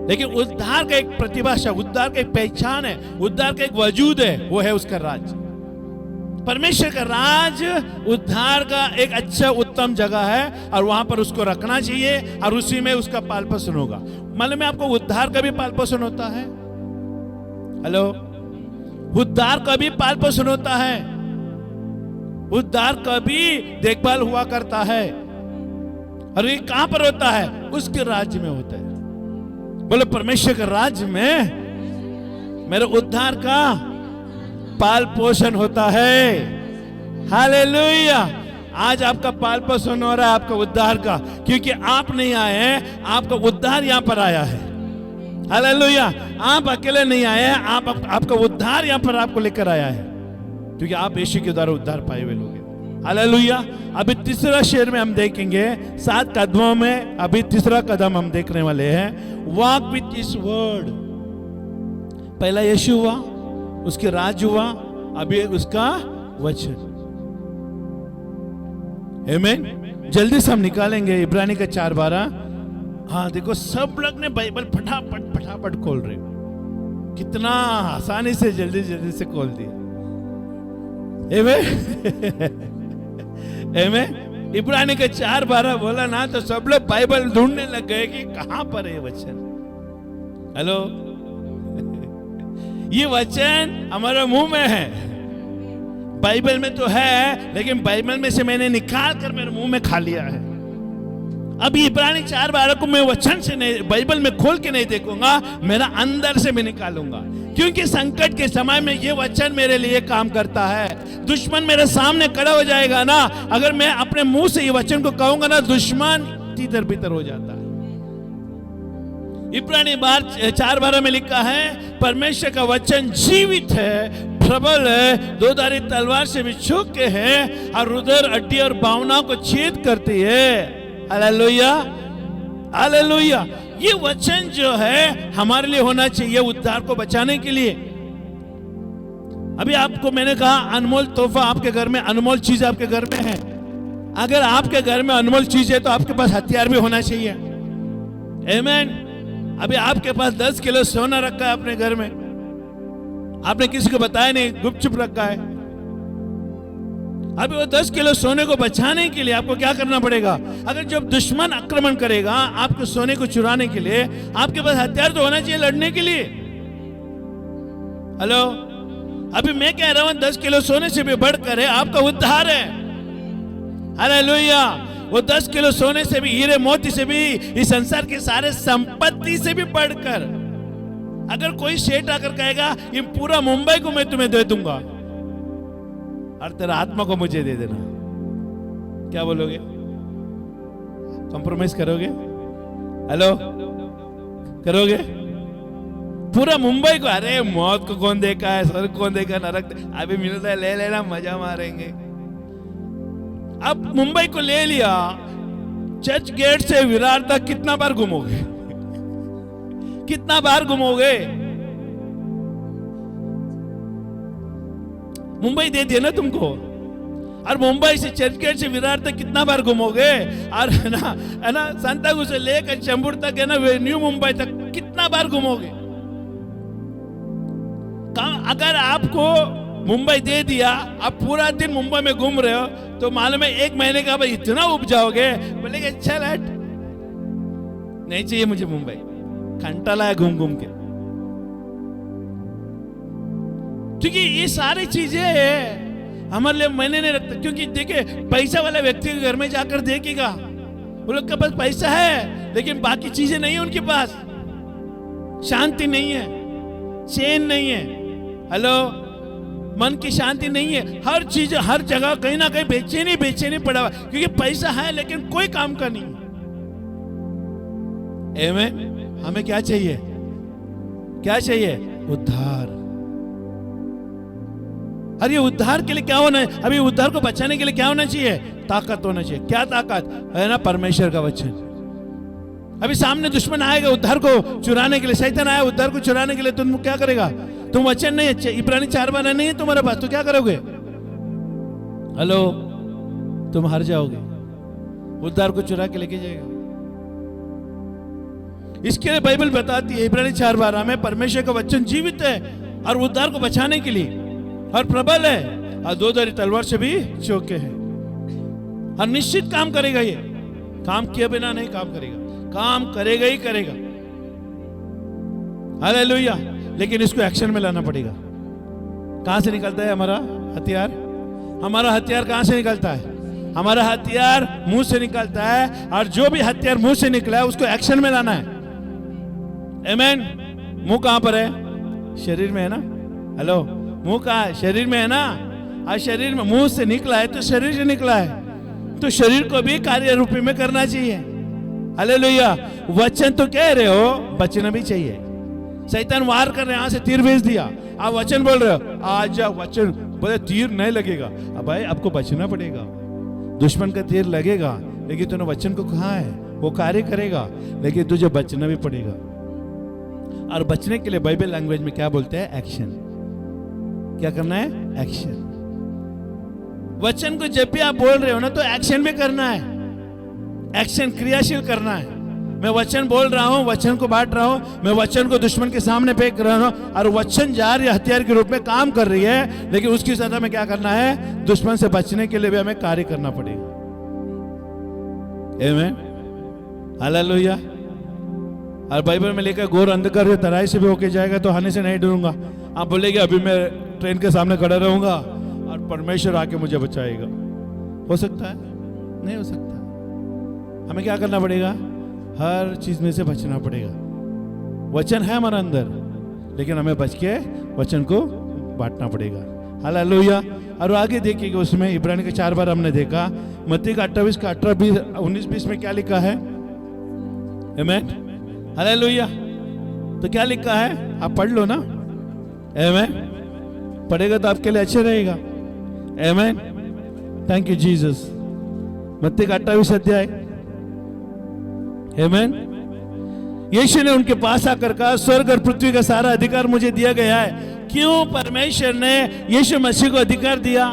Speaker 1: लेकिन उद्धार का एक प्रतिभाषा, उद्धार का एक पहचान है, उद्धार का एक वजूद है, वो है उसका राज। परमेश्वर का राज उद्धार का एक अच्छा उत्तम जगह है, और वहां पर उसको रखना चाहिए, और उसी में उसका पाल पोषण होगा। मालूम है आपको उद्धार का भी पाल पोषण होता है? हेलो। उद्धार का भी पाल पोषण होता है, उद्धार का भी देखभाल हुआ करता है। और ये कहां पर होता है? उसके राज्य में होता है। बोले परमेश्वर के राज्य में मेरे उद्धार का पाल पोषण होता है। हालेलुया। आज आपका पाल पोषण हो रहा है आपका उद्धार का, क्योंकि आप नहीं आए हैं, आपका उद्धार यहां पर आया है। हालेलुया। आप अकेले नहीं आए हैं, आपका उद्धार यहां पर आपको लेकर आया है, क्योंकि आप यीशु के द्वारा उद्धार पाए हुए लोग हैं। हालेलुया। अभी तीसरा शेर में हम देखेंगे 7 कदमों में, अभी तीसरा कदम हम देखने वाले हैं, वॉक विथ हिज वर्ड। पहला यीशु हुआ, उसके राज हुआ, अभी उसका वचन। आमीन। जल्दी से हम निकालेंगे इब्रानी का 4:12। हाँ देखो, सब लोग ने बाइबल फटाफट खोल रहे, कितना आसानी से जल्दी से खोल दिया। इब्रानी का 4:12 बोला ना तो सब लोग बाइबल ढूंढने लग गए कि कहां पर है वचन। हेलो। ये वचन हमारे मुंह में है, बाइबल में तो है, लेकिन बाइबल में से मैंने निकाल कर मेरे मुंह में खा लिया है। अब इब्रानी 4:12 को मैं वचन से नहीं, बाइबल में खोल के नहीं देखूंगा, मेरा अंदर से मैं निकालूंगा, क्योंकि संकट के समय में ये वचन मेरे लिए काम करता है। दुश्मन मेरे सामने खड़ा हो जाएगा ना, अगर मैं अपने मुंह से ये वचन को कहूंगा ना, दुश्मन तितर बितर हो जाता है। इब्रानी 4:12 में लिखा है, परमेश्वर का वचन जीवित है, प्रबल है, दोधारी तलवार से भी चौके है, और हृदय, हड्डी और भावनाओं को छेद करती है। हालेलुया। हालेलुया। ये वचन जो है हमारे लिए होना चाहिए उद्धार को बचाने के लिए। अभी आपको मैंने कहा अनमोल तोहफा आपके घर में, अनमोल चीज आपके घर में है। अगर आपके घर में अनमोल चीज है तो आपके पास हथियार भी होना चाहिए। आमीन। अभी आपके पास 10 किलो सोना रखा है अपने घर में, आपने किसी को बताया नहीं, गुपचुप रखा है। अभी वो 10 किलो सोने को बचाने के लिए आपको क्या करना पड़ेगा? अगर जब दुश्मन आक्रमण करेगा आपको सोने को चुराने के लिए, आपके पास हथियार तो होना चाहिए लड़ने के लिए। हेलो, अभी मैं कह रहा हूं 10 किलो सोने से भी बढ़कर है आपका उद्धार है। हालेलुया। वो 10 किलो सोने से भी, हीरे मोती से भी, इस संसार के सारे संपत्ति से भी बढ़कर, अगर कोई सेठ आकर कहेगा ये पूरा मुंबई को मैं तुम्हें दे दूंगा और तेरा आत्मा को मुझे दे देना, क्या बोलोगे? कॉम्प्रोमाइज करोगे? हेलो, करोगे? पूरा मुंबई को? अरे मौत को कौन देखा है, स्वर्ग कौन देखा, नरक अभी मिलता है, ले लेना, मजा मारेंगे। अब मुंबई को ले लिया, चर्च गेट से विरार तक कितना बार घूमोगे? कितना बार घूमोगे? मुंबई दे दिया ना तुमको, और मुंबई से चर्च गेट से विरार तक कितना बार घूमोगे? और है ना संतागु से लेकर चंबूर तक, है ना न्यू मुंबई तक कितना बार घूमोगे? अगर आपको मुंबई दे दिया, आप पूरा दिन मुंबई में घूम रहे हो, तो मालूम है 1 महीने का भाई इतना उब जाओगे, बोलेगे चल हट, नहीं चाहिए मुझे मुंबई, घंटा लाया घूम घूम के। क्योंकि ये सारी चीजें हमारे लिए मैंने नहीं रखता। क्योंकि देखिए, पैसा वाला व्यक्ति के घर में जाकर देखेगा, वो लोग के पास पैसा है लेकिन बाकी चीजें नहीं है उनके पास, शांति नहीं है, चैन नहीं है, हेलो, मन की शांति नहीं है, हर चीज हर जगह कहीं ना कहीं बेचैनी पड़ा हुआ, क्योंकि पैसा है लेकिन कोई काम का नहीं। आमीन। हमें क्या चाहिए? क्या चाहिए? उद्धार। और ये उद्धार के लिए क्या होना है? अभी उद्धार को बचाने के लिए क्या होना चाहिए? ताकत होना चाहिए। क्या ताकत है? ना परमेश्वर का वचन। अभी सामने दुश्मन आएगा उद्धार को चुराने के लिए, शैतान आया उद्धार को चुराने के लिए, तुम क्या करेगा? तुम वचन नहीं है, इब्रानी 4:12 नहीं है तुम्हारे पास, तो क्या करोगे? हेलो, तुम हार जाओगे, उद्धार को चुरा के लेके जाएगा। इसके लिए बाइबल बताती है इब्रानी 4:12 में, परमेश्वर का वचन जीवित है और उद्धार को बचाने के लिए, और प्रबल है और दोधारी तलवार से भी चौके है, और निश्चित काम करेगा। ये काम किए बिना नहीं काम करेगा, काम करेगा ही करेगा। हालेलुया। लेकिन इसको एक्शन में लाना पड़ेगा। कहां से निकलता है हमारा हथियार? हमारा हथियार कहां से निकलता है? हमारा हथियार मुंह से निकलता है, और जो भी हथियार मुंह से निकला है उसको एक्शन में लाना है। आमीन। मुंह कहां पर है? शरीर में है ना। हेलो, मुंह कहां है? शरीर में है ना। और शरीर में मुंह से निकला है तो शरीर से निकला है, तो शरीर को भी कार्य रूपी में करना चाहिए। हालेलुया। वचन तो कह रहे हो, बचना भी चाहिए। शैतान वार कर रहे हैं, यहां से तीर भेज दिया, आप वचन बोल रहे हो, आ जा वचन बोले तीर नहीं लगेगा। अब भाई आपको बचना पड़ेगा, दुश्मन का तीर लगेगा, लेकिन तूने वचन को कहा है, वो कार्य करेगा, लेकिन तुझे बचना भी पड़ेगा। और बचने के लिए बाइबल लैंग्वेज में क्या बोलते हैं? एक्शन। क्या करना है? एक्शन। वचन को जब भी आप बोल रहे हो ना, तो एक्शन भी करना है, एक्शन क्रियाशील करना है। मैं वचन बोल रहा हूं, वचन को बांट रहा हूं, मैं वचन को दुश्मन के सामने फेंक रहा हूं, और वचन जार या हथियार के रूप में काम कर रही है, लेकिन उसकी सतह में क्या करना है? दुश्मन से बचने के लिए भी हमें कार्य करना पड़ेगा। आमीन। हालेलुया। और बाइबल में लेकर घोर अंधकार या तराई से भी होके जाएगा तो हानि से नहीं डरूंगा। आप बोलेंगे अभी मैं ट्रेन के सामने खड़ा रहूंगा और परमेश्वर आके मुझे बचाएगा। हो सकता है? नहीं हो सकता। हमें क्या करना पड़ेगा? हर चीज में से बचना पड़ेगा। वचन है हमारे अंदर, लेकिन हमें बच के वचन को बांटना पड़ेगा। हालेलुया। और आगे देखिएगा, उसमें इब्रानी के 4 बार हमने देखा, मत्ती का 28 का 18, 19, 20 में क्या लिखा है? आमीन। हालेलुया। तो क्या लिखा है? आप पढ़ लो ना। आमीन। पढ़ेगा तो आपके लिए अच्छे रहेगा। आमीन। Thank you Jesus. मत्ती का 28 अध्याय। आमीन। यीशु ने उनके पास आकर कहा, स्वर्ग और पृथ्वी का सारा अधिकार मुझे दिया गया है। क्यों परमेश्वर ने यीशु मसीह को अधिकार दिया?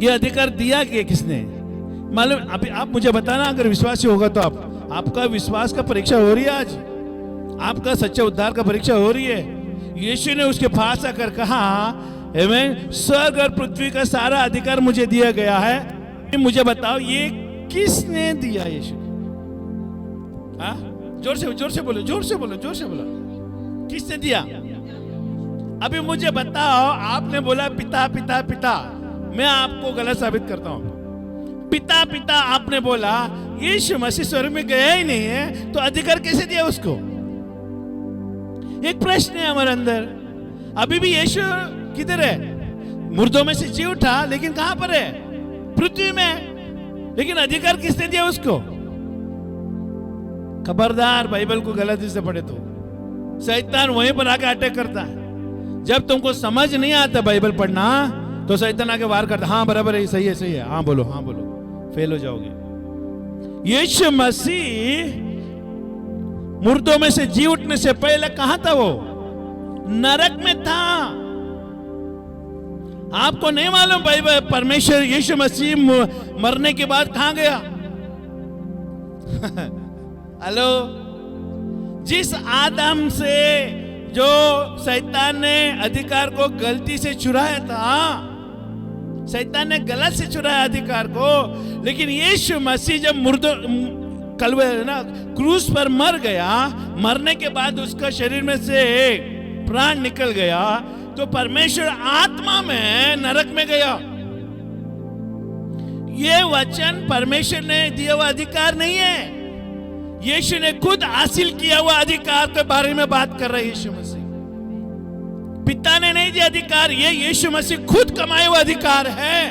Speaker 1: ये अधिकार दिया कि किसने? मालूम? अभी आप मुझे बताना, अगर विश्वासी होगा तो आपका विश्वास का परीक्षा हो रही है आज, आपका सच्चा उद्धार का परीक्षा हो रही है। यीशु ने उसके पास आकर कहा, आमीन। स्वर्ग और पृथ्वी का सारा अधिकार मुझे दिया गया है। मुझे बताओ ये किसने दिया यीशु? हाँ, जोर से बोलो, जोर से बोलो। किसने दिया? अभी मुझे बताओ, आपने बोला पिता पिता पिता, मैं आपको गलत साबित करता हूं। पिता पिता आपने बोला, यीशु मसीह स्वर्ग में गया ही नहीं है, तो अधिकार कैसे दिया उसको? एक प्रश्न है हमारे अंदर। अभी भी यीशु किधर है? मुर्दों में से जी उठा, लेकिन कहां पर है? पृथ्वी में। लेकिन अधिकार किसने दिया उसको? खबरदार, बाइबल को गलती से पढ़े तो शैतान वहीं पर आके अटैक करता है। जब तुमको समझ नहीं आता बाइबल पढ़ना, तो शैतान आके वार करता, हाँ बराबर है, सही है, हाँ बोलो, फेल हो जाओगे। यीशु मसीह मुर्दों में से जी उठने से पहले कहां था? वो नरक में था। आपको नहीं मालूम बाइबल परमेश्वर यीशु मसीह मरने के बाद कहां गया? हेलो, जिस आदम से जो शैतान ने अधिकार को गलती से चुराया था, शैतान ने गलत से चुराया अधिकार को, लेकिन यीशु मसीह जब कलवे ना क्रूस पर मर गया, मरने के बाद उसका शरीर में से प्राण निकल गया, तो परमेश्वर आत्मा में नरक में गया। ये वचन परमेश्वर ने दिया हुआ अधिकार नहीं है, यीशु ने खुद हासिल किया हुआ अधिकार के बारे में बात कर रहे हैं। यीशु मसीह, पिता ने नहीं दिया अधिकार, ये यीशु मसीह खुद कमाए हुआ अधिकार है।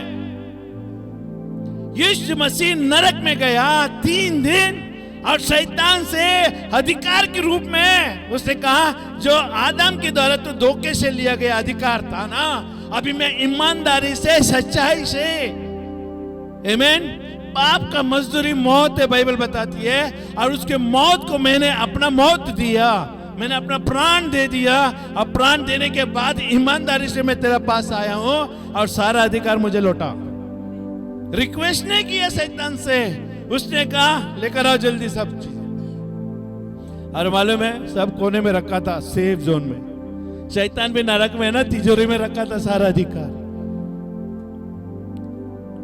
Speaker 1: यीशु मसीह नरक में गया 3 दिन, और शैतान से अधिकार के रूप में उसने कहा, जो आदम के द्वारा तो धोखे से लिया गया अधिकार था ना, अभी मैं ईमानदारी से, सच्चाई से, आमीन, पाप का मजदूरी मौत है, बाइबल बताती है, और उसके मौत को मैंने अपना मौत दिया, मैंने अपना प्राण दे दिया। अब प्राण देने के बाद ईमानदारी से मैं तेरे पास आया हूं, और सारा अधिकार मुझे लौटा। रिक्वेस्ट नहीं किया शैतान से, उसने कहा लेकर आओ जल्दी सब चीज। और मालूम है, सब कोने में रखा था, सेफ जोन में। शैतान भी नरक में है ना, तिजोरी में रखा था सारा अधिकार।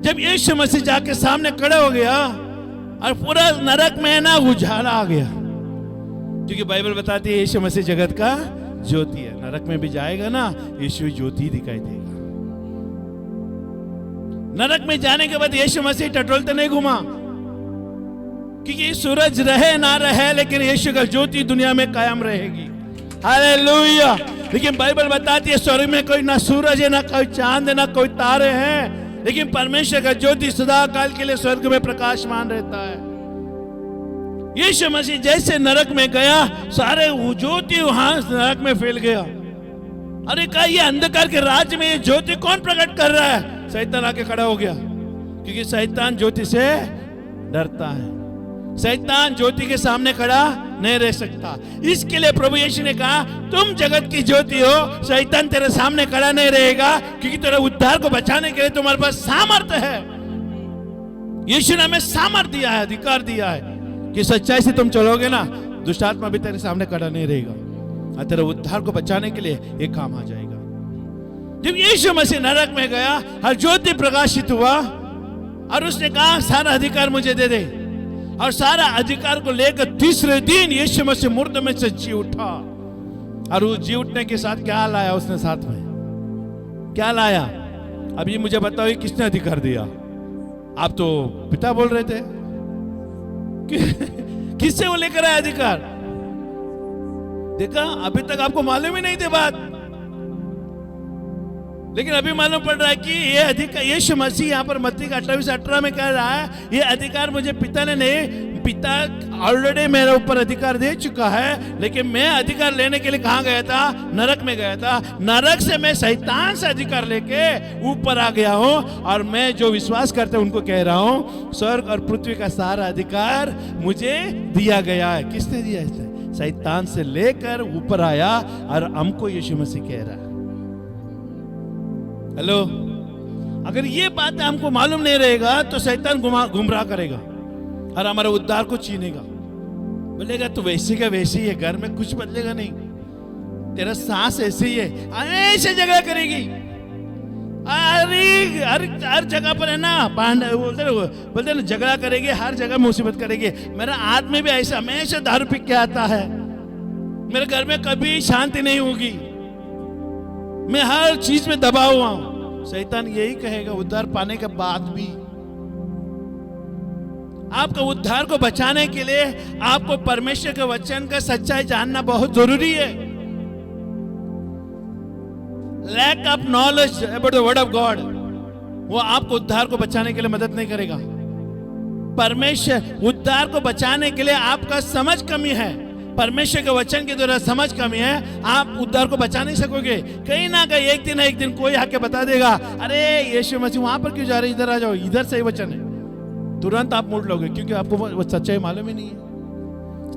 Speaker 1: जब यीशु मसीह जाके सामने खड़ा हो गया, और पूरा नरक में है ना उजाला आ गया, क्योंकि बाइबल बताती है यीशु मसीह जगत का ज्योति है। नरक में भी जाएगा ना, यीशु ज्योति दिखाई देगा। नरक में जाने के बाद यीशु मसीह टटोलते नहीं घुमा, क्योंकि सूरज रहे ना रहे, लेकिन यीशु का ज्योति दुनिया में कायम रहेगी। हालेलुया। लेकिन बाइबल बताती है स्वर्ग में कोई ना सूरज है, ना कोई चांद है, ना कोई तारे हैं, लेकिन परमेश्वर का ज्योति सदा काल के लिए स्वर्ग में प्रकाशमान रहता है। यीशु मसीह जैसे नरक में गया, सारे ज्योति वहां नरक में फैल गया। अरे कहा, ये अंधकार के राज्य में ये ज्योति कौन प्रकट कर रहा है? शैतान आके खड़ा हो गया, क्योंकि शैतान ज्योति से डरता है। शैतान ज्योति के सामने खड़ा नहीं रह सकता। इसके लिए प्रभु यीशु ने कहा, तुम जगत की ज्योति हो, शैतान तेरे सामने खड़ा नहीं रहेगा, क्योंकि तेरे उद्धार को बचाने के लिए तुम्हारे पास सामर्थ्य है। यीशु ने हमें सामर्थ्य दिया है, अधिकार दिया है कि सच्चाई से तुम चलोगे ना, दुष्ट आत्मा भी तेरे सामने खड़ा नहीं रहेगा, और तेरे उद्धार को बचाने के लिए एक काम आ जाएगा। जब यीशु मसीह नरक में गया, हर ज्योति प्रकाशित हुआ, और उसने कहा सारा अधिकार मुझे दे दे, और सारा अधिकार को लेकर तीसरे दिन यीशु मसीह मुर्दों में से जी उठा। और वो जी उठने के साथ क्या लाया उसने? साथ में क्या लाया? अब ये मुझे बताओ, ये किसने अधिकार दिया? आप तो पिता बोल रहे थे, किससे वो लेकर आया अधिकार? देखा, अभी तक आपको मालूम ही नहीं थी बात, लेकिन अभी मालूम पड़ रहा है कि ये अधिकार यीशु मसीह यहाँ पर मत्ती 28:18 में कह रहा है, ये अधिकार मुझे पिता ने नहीं, पिता ऑलरेडी मेरे ऊपर अधिकार दे चुका है, लेकिन मैं अधिकार लेने के लिए कहाँ गया था? नरक में गया था। नरक से मैं शैतान से अधिकार लेके ऊपर आ गया हूँ, और मैं जो विश्वास करते हैं उनको कह रहा हूँ, स्वर्ग और पृथ्वी का सारा अधिकार मुझे दिया गया है। किसने दिया? शैतान से लेकर ऊपर आया, और हमको यीशु मसीह कह रहा है। हेलो, अगर ये बात हमको मालूम नहीं रहेगा, तो शैतान गुमराह करेगा और हमारे उद्धार को छीनेगा। बोलेगा तू वैसी का वैसी है, घर में कुछ बदलेगा नहीं, तेरा सांस ऐसे ही है, ऐसे जगह करेगी। हर जगह पर है ना, बोलते ना झगड़ा करेंगे, हर जगह मुसीबत करेंगे। मेरा आदमी भी ऐसा हमेशा दारू पी के आता है, मेरे घर में कभी शांति नहीं होगी, मैं हर चीज में दबा हुआ हूं। शैतान यही कहेगा उद्धार पाने के बाद भी। आपको उद्धार को बचाने के लिए आपको परमेश्वर के वचन का सच्चाई जानना बहुत जरूरी है। Lack of knowledge about the word of God वो आपको उद्धार को बचाने के लिए मदद नहीं करेगा। परमेश्वर उद्धार को बचाने के लिए आपका समझ कमी है, परमेश्वर के वचन के द्वारा समझ कमी है, आप उद्धार को बचा नहीं सकोगे। कहीं ना कहीं एक दिन कोई आके बता देगा, अरे यीशु मसीह वहां पर क्यों जा रहे, इधर आ जाओ, इधर सही वचन है। तुरंत आप मुड़ लोगे, क्योंकि आपको वो सच्चाई मालूम ही नहीं है।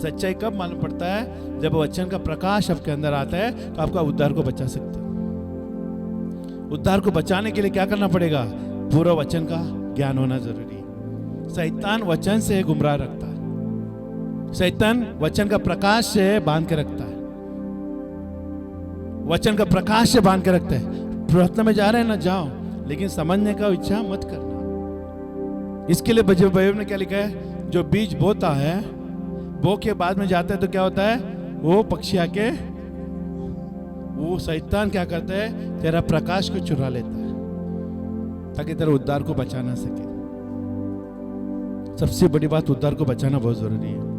Speaker 1: सच्चाई कब मालूम पड़ता है? जब वचन का प्रकाश आपके अंदर आता है, तो आपका उद्धार को बचा सकता है। उद्धार को बचाने के लिए क्या करना पड़ेगा? पूरा वचन का ज्ञान होना जरूरी है। शैतान वचन से गुमराह रखता है, शैतान वचन का प्रकाश से बांध के रखता है, वचन का प्रकाश से बांध के रखता है। प्रार्थना में जा रहे हैं ना, जाओ, लेकिन समझने का इच्छा मत करना। इसके लिए बाइबल ने क्या लिखा है? जो बीज बोता है, बो के बाद में जाता है तो क्या होता है? वो पक्षी आके, वो शैतान क्या करता है? तेरा प्रकाश को चुरा लेता है, ताकि तेरा उद्धार को बचा ना सके। सबसे बड़ी बात, उद्धार को बचाना बहुत जरूरी है।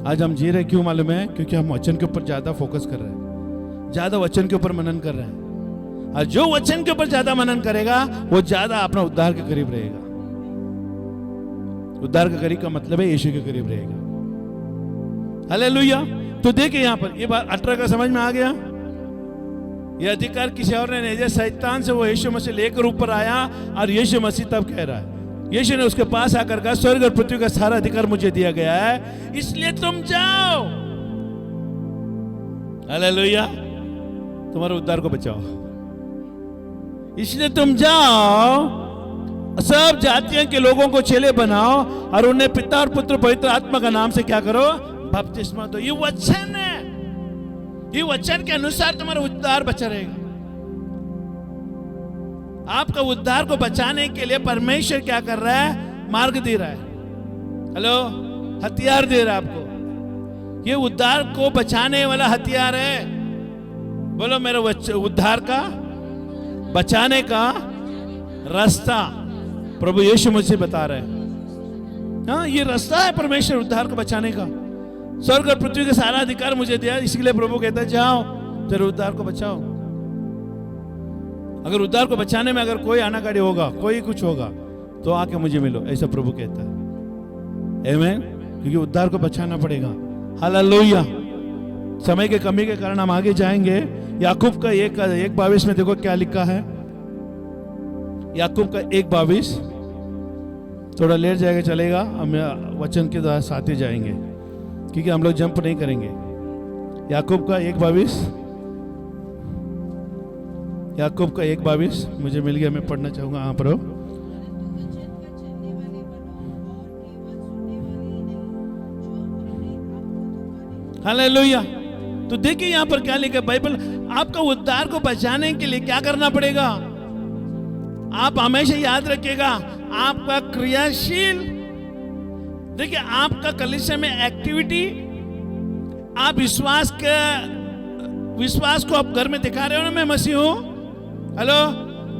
Speaker 1: आज हम जी रहे क्यों मालूम है? क्योंकि हम वचन के ऊपर ज्यादा फोकस कर रहे हैं, ज्यादा वचन के ऊपर मनन कर रहे हैं। और जो वचन के ऊपर ज्यादा मनन करेगा, वो ज्यादा अपना उद्धार के करीब रहेगा। उद्धार के करीब का मतलब है यीशु के करीब रहेगा। हालेलुया। तो देखिए यहां पर ये बात 18 का समझ में आ गया। ये अधिकार किसी और ने नहीं दिया, शैतान से वो यीशु मसीह लेकर ऊपर आया। और यीशु मसीह तब कह रहा है, यीशु ने उसके पास आकर कहा, स्वर्ग और पृथ्वी का सारा अधिकार मुझे दिया गया है, इसलिए तुम जाओ। हालेलुया। तुम्हारे उद्धार को बचाओ, इसलिए तुम जाओ, सब जातियों के लोगों को चेले बनाओ और उन्हें पिता और पुत्र पवित्र आत्मा का नाम से क्या करो? बपतिस्मा दो। ये वचन है, ये वचन के अनुसार तुम्हारा उद्धार बचा रहेगा। आपका उद्धार को बचाने के लिए परमेश्वर क्या कर रहा है? मार्ग दे रहा है। हेलो, हथियार दे रहा है आपको। ये उद्धार को बचाने वाला हथियार है। बोलो, मेरे उद्धार का बचाने का रास्ता प्रभु यीशु मुझसे बता रहे हैं। हाँ, ये रास्ता है परमेश्वर उद्धार को बचाने का। स्वर्ग और पृथ्वी का सारा अधिकार मुझे दिया, इसलिए प्रभु कहता है, जाओ, तेरे उद्धार को बचाओ। अगर उद्धार को बचाने में अगर कोई आनाकानी होगा, कोई कुछ होगा, तो आके मुझे मिलो, ऐसा प्रभु कहता है। आमीन। क्योंकि उद्धार को बचाना पड़ेगा। हालेलुया। समय के कमी के कारण हम आगे जाएंगे। याकूब का 1:22 में देखो क्या लिखा है। याकूब का 1:22, थोड़ा लेट जाएगा चलेगा, हम वचन के द्वारा साथ ही जाएंगे, क्योंकि हम लोग जंप नहीं करेंगे। याकूब का 1:22, याकूब का 1:22 मुझे मिल गया, मैं पढ़ना चाहूंगा। यहाँ पर हो। हालेलुया। तो देखिए यहाँ पर क्या लिखा है बाइबल, आपका उद्धार को बचाने के लिए क्या करना पड़ेगा? आप हमेशा याद रखिएगा, आपका क्रियाशील, देखिए आपका कलीसिया में एक्टिविटी, आप विश्वास को आप घर में दिखा रहे हो ना, मैं मसीह हूं। हेलो,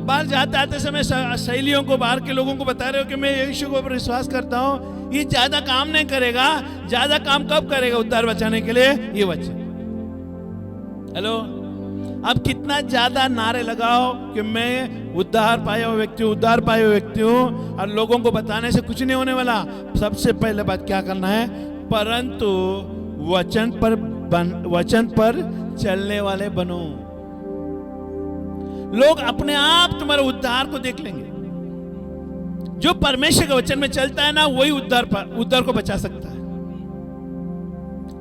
Speaker 1: बाहर जाते आते समय सहेलियों को, बाहर के लोगों को बता रहे हो कि मैं यीशु को विश्वास करता हूं। ये ज्यादा काम नहीं करेगा। ज्यादा काम कब करेगा उद्धार बचाने के लिए? ये वचन। हेलो, अब कितना ज्यादा नारे लगाओ कि मैं उद्धार पाया हुआ व्यक्ति हूं, उद्धार पाया हुआ व्यक्ति हूं, और लोगों को बताने से कुछ नहीं होने वाला। सबसे पहले बात क्या करना है? परंतु वचन पर चलने वाले बनो। लोग अपने आप तुम्हारे उद्धार को देख लेंगे। जो परमेश्वर के वचन में चलता है ना, वही उद्धार को बचा सकता है।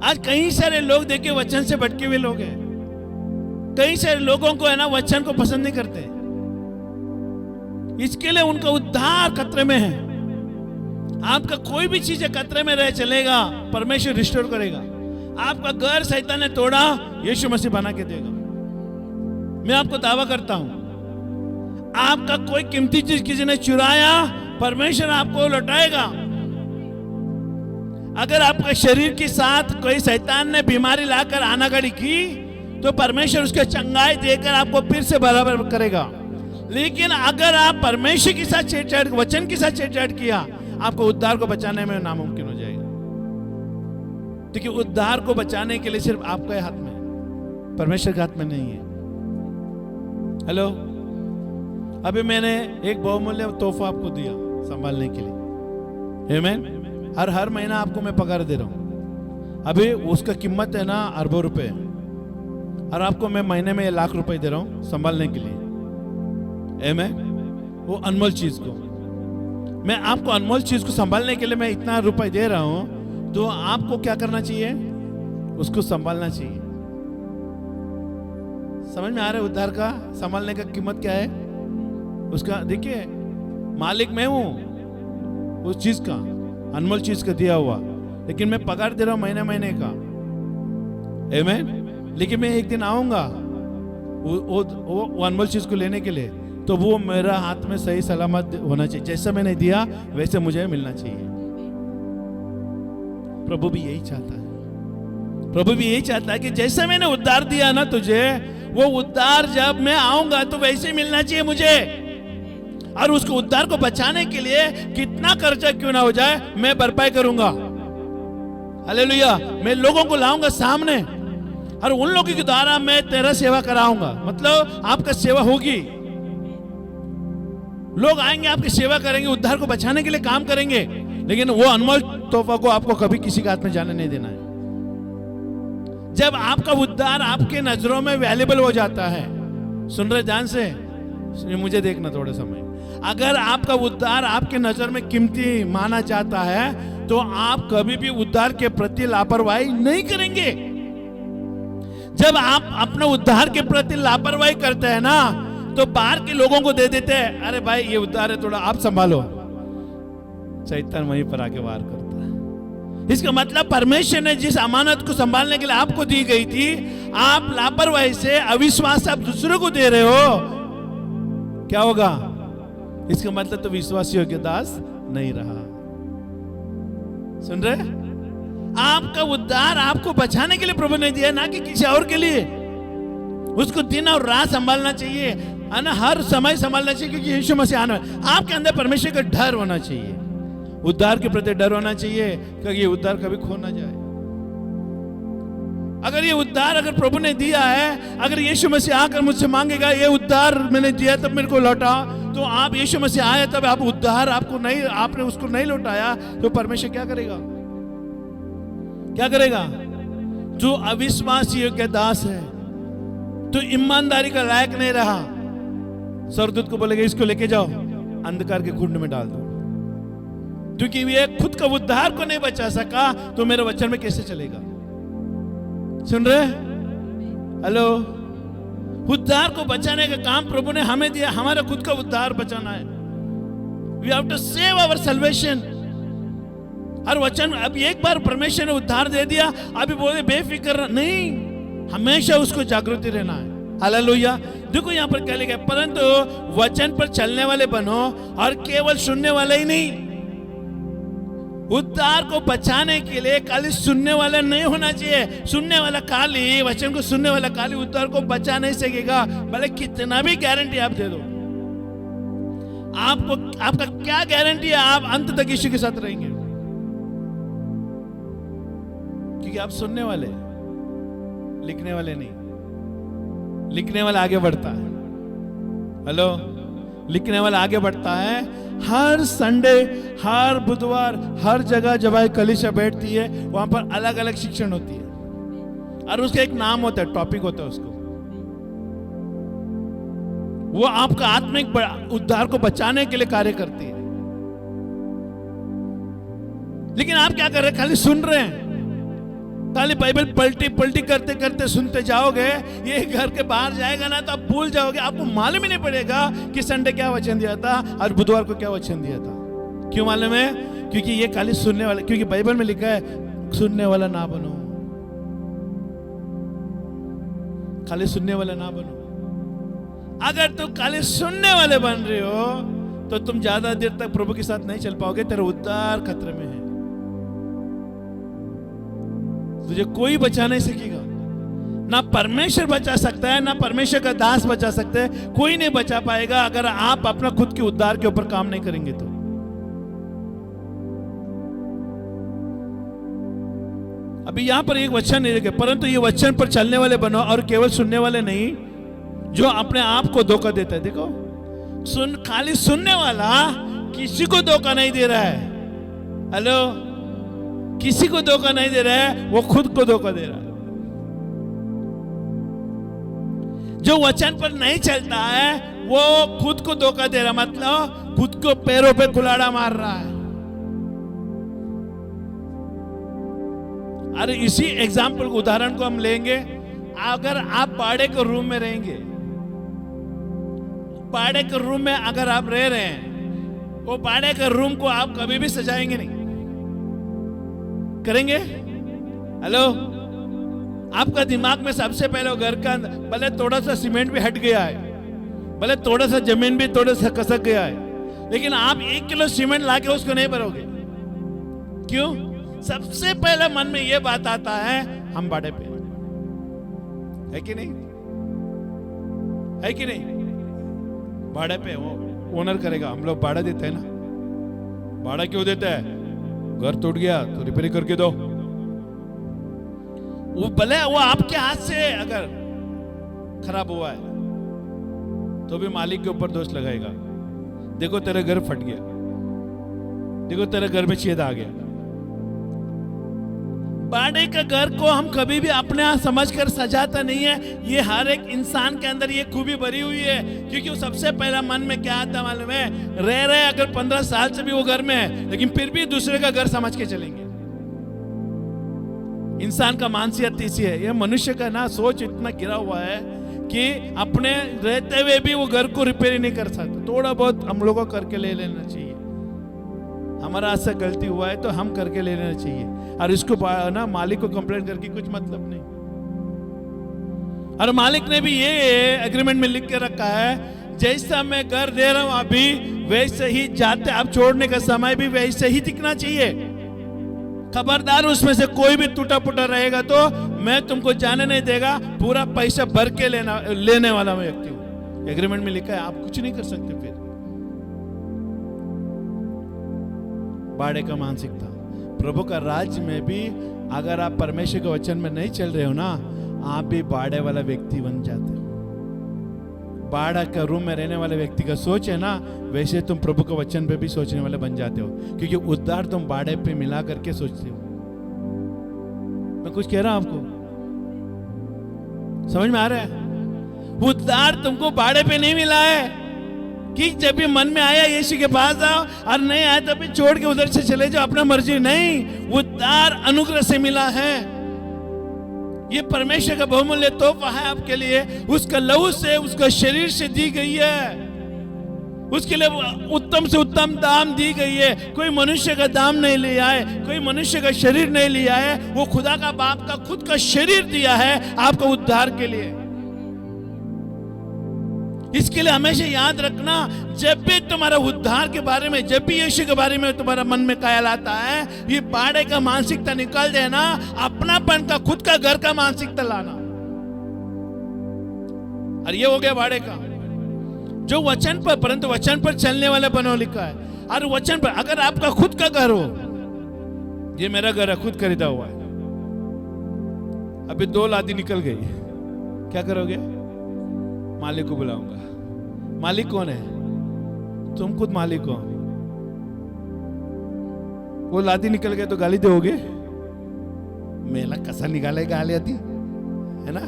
Speaker 1: आज कई सारे लोग देखिए वचन से भटके हुए लोग हैं। कई सारे लोगों को है ना, वचन को पसंद नहीं करते, इसके लिए उनका उद्धार खतरे में है। आपका कोई भी चीज खतरे में रह चलेगा, परमेश्वर रिस्टोर करेगा। आपका घर शैतान ने तोड़ा, यीशु मसीह बना के देगा। मैं आपको दावा करता हूं, आपका कोई कीमती चीज किसी ने चुराया, परमेश्वर आपको लौटाएगा। अगर आपके शरीर के साथ कोई शैतान ने बीमारी लाकर आनागढ़ी की, तो परमेश्वर उसके चंगाई देकर आपको फिर से बराबर करेगा। लेकिन अगर आप परमेश्वर के साथ छेड़छाड़, वचन के साथ छेड़छाड़ किया, आपको उद्धार को बचाने में नामुमकिन हो जाएगा। क्योंकि उद्धार को बचाने के लिए सिर्फ आपके हाथ में, परमेश्वर के हाथ में नहीं है। हेलो, अभी मैंने एक बहुमूल्य तोहफा आपको दिया संभालने के लिए। आमीन। हर महीना आपको मैं पगार दे रहा हूं। अभी उसका कीमत है ना अरबों रुपए, और आपको मैं महीने में 1 लाख रुपए दे रहा हूं संभालने के लिए। आमीन। वो अनमोल चीज को, मैं आपको अनमोल चीज को संभालने के लिए मैं इतना रुपए दे रहा हूं, तो आपको क्या करना चाहिए? उसको संभालना चाहिए। समझ में आ रहा है? उद्धार का संभालने का कीमत क्या है उसका? देखिए, मालिक मैं हूं उस चीज का, अनमोल चीज का दिया हुआ, लेकिन मैं पगार दे रहा हूं महीने महीने का। आमीन। लेकिन मैं एक दिन आऊंगा वो अनमोल चीज को लेने के लिए, तो वो मेरा हाथ में सही सलामत होना चाहिए। जैसा मैंने दिया वैसे मुझे मिलना चाहिए। प्रभु भी यही चाहता है। प्रभु भी यही चाहता है कि जैसे मैंने उद्धार दिया ना तुझे, वो उद्धार जब मैं आऊंगा तो वैसे मिलना चाहिए मुझे। और उसको उद्धार को बचाने के लिए कितना खर्चा क्यों ना हो जाए, मैं भरपाई करूंगा। हालेलुया। मैं लोगों को लाऊंगा सामने, और उन लोगों के द्वारा मैं तेरा सेवा कराऊंगा। मतलब आपका सेवा होगी, लोग आएंगे आपकी सेवा करेंगे, उद्धार को बचाने के लिए काम करेंगे। लेकिन वो अनमोल तोहफा को आपको कभी किसी के हाथ में जाने नहीं देना है। जब आपका उद्धार आपके नजरों में वैल्यूएबल हो जाता है, सुन रहे ध्यान से, मुझे देखना थोड़ा समय, अगर आपका उद्धार आपके नजर में कीमती माना जाता है, तो आप कभी भी उद्धार के प्रति लापरवाही नहीं करेंगे। जब आप अपने उद्धार के प्रति लापरवाही करते हैं ना, तो बाहर के लोगों को दे देते हैं, अरे भाई ये उद्धार है, थोड़ा आप संभालो। शैतान वहीं पर आके वार करता है। इसका मतलब परमेश्वर ने जिस अमानत को संभालने के लिए आपको दी गई थी, आप लापरवाही से, अविश्वास से आप दूसरों को दे रहे हो, क्या होगा? इसका मतलब तो विश्वासियों के दास नहीं रहा। सुन रहे? आपका उद्धार आपको बचाने के लिए प्रभु ने दिया, ना कि किसी और के लिए। उसको दिन और रात संभालना चाहिए, है ना, हर समय संभालना चाहिए, क्योंकि यीशु मसीह आना है। आपके अंदर परमेश्वर का डर होना चाहिए, उद्धार के प्रति डर होना चाहिए, क्योंकि ये उद्धार कभी खो ना जाए। अगर ये उद्धार अगर प्रभु ने दिया है, अगर यीशु मसीह आकर मुझसे मांगेगा ये उद्धार मैंने दिया तब मेरे को लौटा, तो आप यीशु मसीह आए तब आप उद्धार आपको नहीं, आपने उसको नहीं लौटाया, तो परमेश्वर क्या करेगा? क्या करेगा? जो अविश्वासियों के दास है, तो ईमानदारी का लायक नहीं रहा, स्वर्गदूत को बोलेगा इसको लेके जाओ अंधकार के कुंड में डाल दो, क्योंकि ये खुद का उद्धार को नहीं बचा सका, तो मेरे वचन में कैसे चलेगा? सुन रहे? हेलो, उद्धार को बचाने का काम प्रभु ने हमें दिया, हमारा खुद का उद्धार बचाना है। We have to save our salvation। हर वचन, अब एक बार परमेश्वर ने उद्धार दे दिया, अभी बोले बेफिक्र नहीं, हमेशा उसको जागृति रहना है। हालेलुया। देखो यहाँ पर क्या लिखा है, परंतु वचन पर चलने वाले बनो और केवल सुनने वाले ही नहीं। उद्धार को बचाने के लिए खाली सुनने वाला नहीं होना चाहिए। सुनने वाला खाली, वचन को सुनने वाला खाली उद्धार को बचा नहीं सकेगा, भले कितना भी गारंटी आप दे दो। आपको, आपका क्या गारंटी है आप अंत तक यीशु के साथ रहेंगे? क्योंकि आप सुनने वाले, लिखने वाले नहीं। लिखने वाला आगे बढ़ता है। हेलो, लिखने वाला आगे बढ़ता है। हर संडे, हर बुधवार, हर जगह जब कलीसिया बैठती है, वहां पर अलग अलग शिक्षण होती है, और उसका एक नाम होता है, टॉपिक होता है उसको। वो आपका आत्मिक उद्धार को बचाने के लिए कार्य करती है। लेकिन आप क्या कर रहे हैं? खाली सुन रहे हैं, खाली बाइबल पलटी पलटी करते करते सुनते जाओगे, ये घर के बाहर जाएगा ना तो आप भूल जाओगे, आपको मालूम ही नहीं पड़ेगा कि संडे क्या वचन दिया था और बुधवार को क्या वचन दिया था। क्यों मालूम है? क्योंकि ये खाली सुनने वाला, क्योंकि बाइबल में लिखा है सुनने वाला ना बनो, खाली सुनने वाला ना बनो। अगर तुम खाली सुनने वाले बन रहे हो तो तुम ज्यादा देर तक प्रभु के साथ नहीं चल पाओगे, तेरा उद्धार खतरे में है। तुझे कोई बचा नहीं सकेगा, ना परमेश्वर बचा सकता है, ना परमेश्वर का दास बचा सकता है, कोई नहीं बचा पाएगा अगर आप अपना खुद के उद्धार के ऊपर काम नहीं करेंगे तो। अभी यहां पर एक वचन नहीं लिखे, परंतु ये वचन पर चलने वाले बनो और केवल सुनने वाले नहीं जो अपने आप को धोखा देता है। देखो, खाली सुनने वाला किसी को धोखा नहीं दे रहा है। हेलो, किसी को धोखा नहीं दे रहा है, वो खुद को धोखा दे रहा है। जो वचन पर नहीं चलता है वो खुद को धोखा दे रहा, मतलब खुद को पैरों पे कुल्हाड़ा मार रहा है। अरे इसी एग्जाम्पल उदाहरण को हम लेंगे। अगर आप भाड़े के रूम में रहेंगे, भाड़े के रूम में अगर आप रह रहे हैं, वो भाड़े के रूम को आप कभी भी सजाएंगे नहीं, करेंगे? हेलो, आपका दिमाग में सबसे पहले घर का भले थोड़ा सा सीमेंट भी हट गया है, भले थोड़ा सा जमीन भी थोड़ा सा खसक गया है, लेकिन आप 1 किलो सीमेंट लाके उसको नहीं भरोगे। क्यों? सबसे पहले मन में यह बात आता है, हम भाड़े पे है कि नहीं, है कि नहीं? भाड़े पे वो ओनर करेगा, हम लोग भाड़ा देते हैं ना। भाड़ा क्यों देता है? घर टूट गया तो रिपेयर करके दो। वो भले वो आपके हाथ से अगर खराब हुआ है तो भी मालिक के ऊपर दोष लगाएगा। देखो तेरा घर फट गया, देखो तेरे घर में छेद आ गया। भाड़े का घर को हम कभी भी अपने आप समझकर सजाता नहीं है। ये हर एक इंसान के अंदर ये खूबी भरी हुई है, क्योंकि वो सबसे पहला मन में क्या आता मालूम है? रह रहे अगर 15 साल से भी वो घर में है, लेकिन फिर भी दूसरे का घर समझ के चलेंगे। इंसान का मानसियत इसी है। ये मनुष्य का ना सोच इतना गिरा हुआ है कि अपने रहते हुए भी वो घर को रिपेयर ही नहीं कर सकते। थोड़ा बहुत हम लोगों को करके ले लेना चाहिए। हमारा आज से गलती हुआ है तो हम करके ले लेना चाहिए, और इसको ना मालिक को कंप्लेंट करके कुछ मतलब नहीं। और मालिक ने भी ये एग्रीमेंट में लिख के रखा है, जैसा मैं घर दे रहा हूं अभी वैसे ही जाते आप छोड़ने का समय भी वैसे ही दिखना चाहिए। खबरदार, उसमें से कोई भी टूटा फूटा रहेगा तो मैं तुमको जाने नहीं देगा। पूरा पैसा भर के लेने वाला मैं व्यक्ति हूं। एग्रीमेंट में लिखा है, आप कुछ नहीं कर सकते। फिर भाड़े का मानसिकता। प्रभु का राज्य में भी अगर आप परमेश्वर के वचन में नहीं चल रहे हो ना, आप भी भाड़े वाला व्यक्ति बन जाते हो। भाड़ा का रूम में रहने वाले व्यक्ति का सोच है ना, वैसे तुम प्रभु के वचन पे भी सोचने वाले बन जाते हो, क्योंकि उद्धार तुम भाड़े पे मिला करके सोचते हो। मैं कुछ कह रहा हूं, आपको समझ में आ रहा है? उद्धार तुमको भाड़े पे नहीं मिला है कि जब भी मन में आया यीशु के पास आओ, और नहीं आया तब भी छोड़ के उधर से चले जाओ, अपना मर्जी नहीं। उद्धार अनुग्रह से मिला है। ये परमेश्वर का बहुमूल्य तोहफा है आपके लिए। उसका लहू से, उसका शरीर से दी गई है। उसके लिए उत्तम से उत्तम दाम दी गई है। कोई मनुष्य का दाम नहीं लिया है, कोई मनुष्य का शरीर नहीं लिया है। वो खुदा का बाप का खुद का शरीर दिया है आपको उद्धार के लिए। इसके लिए हमेशा याद रखना, जब भी तुम्हारा उद्धार के बारे में, जब भी यीशु के बारे में तुम्हारा मन में ख्याल आता है, ये भाड़े का मानसिकता निकाल देना, अपनापन का, खुद का घर का मानसिकता लाना। और ये हो गया भाड़े का। जो वचन पर, परंतु वचन पर चलने वाले बनो लिखा है। और वचन पर, अगर आपका खुद का घर हो, ये मेरा घर है, खुद खरीदा हुआ है, अभी 2 लादी निकल गई, क्या करोगे? मालिक को बुलाऊंगा। मालिक कौन है? तुम खुद मालिक हो। वो लादी निकल गए तो गाली दोगे? मेला कसा निकाले गाली आती है ना।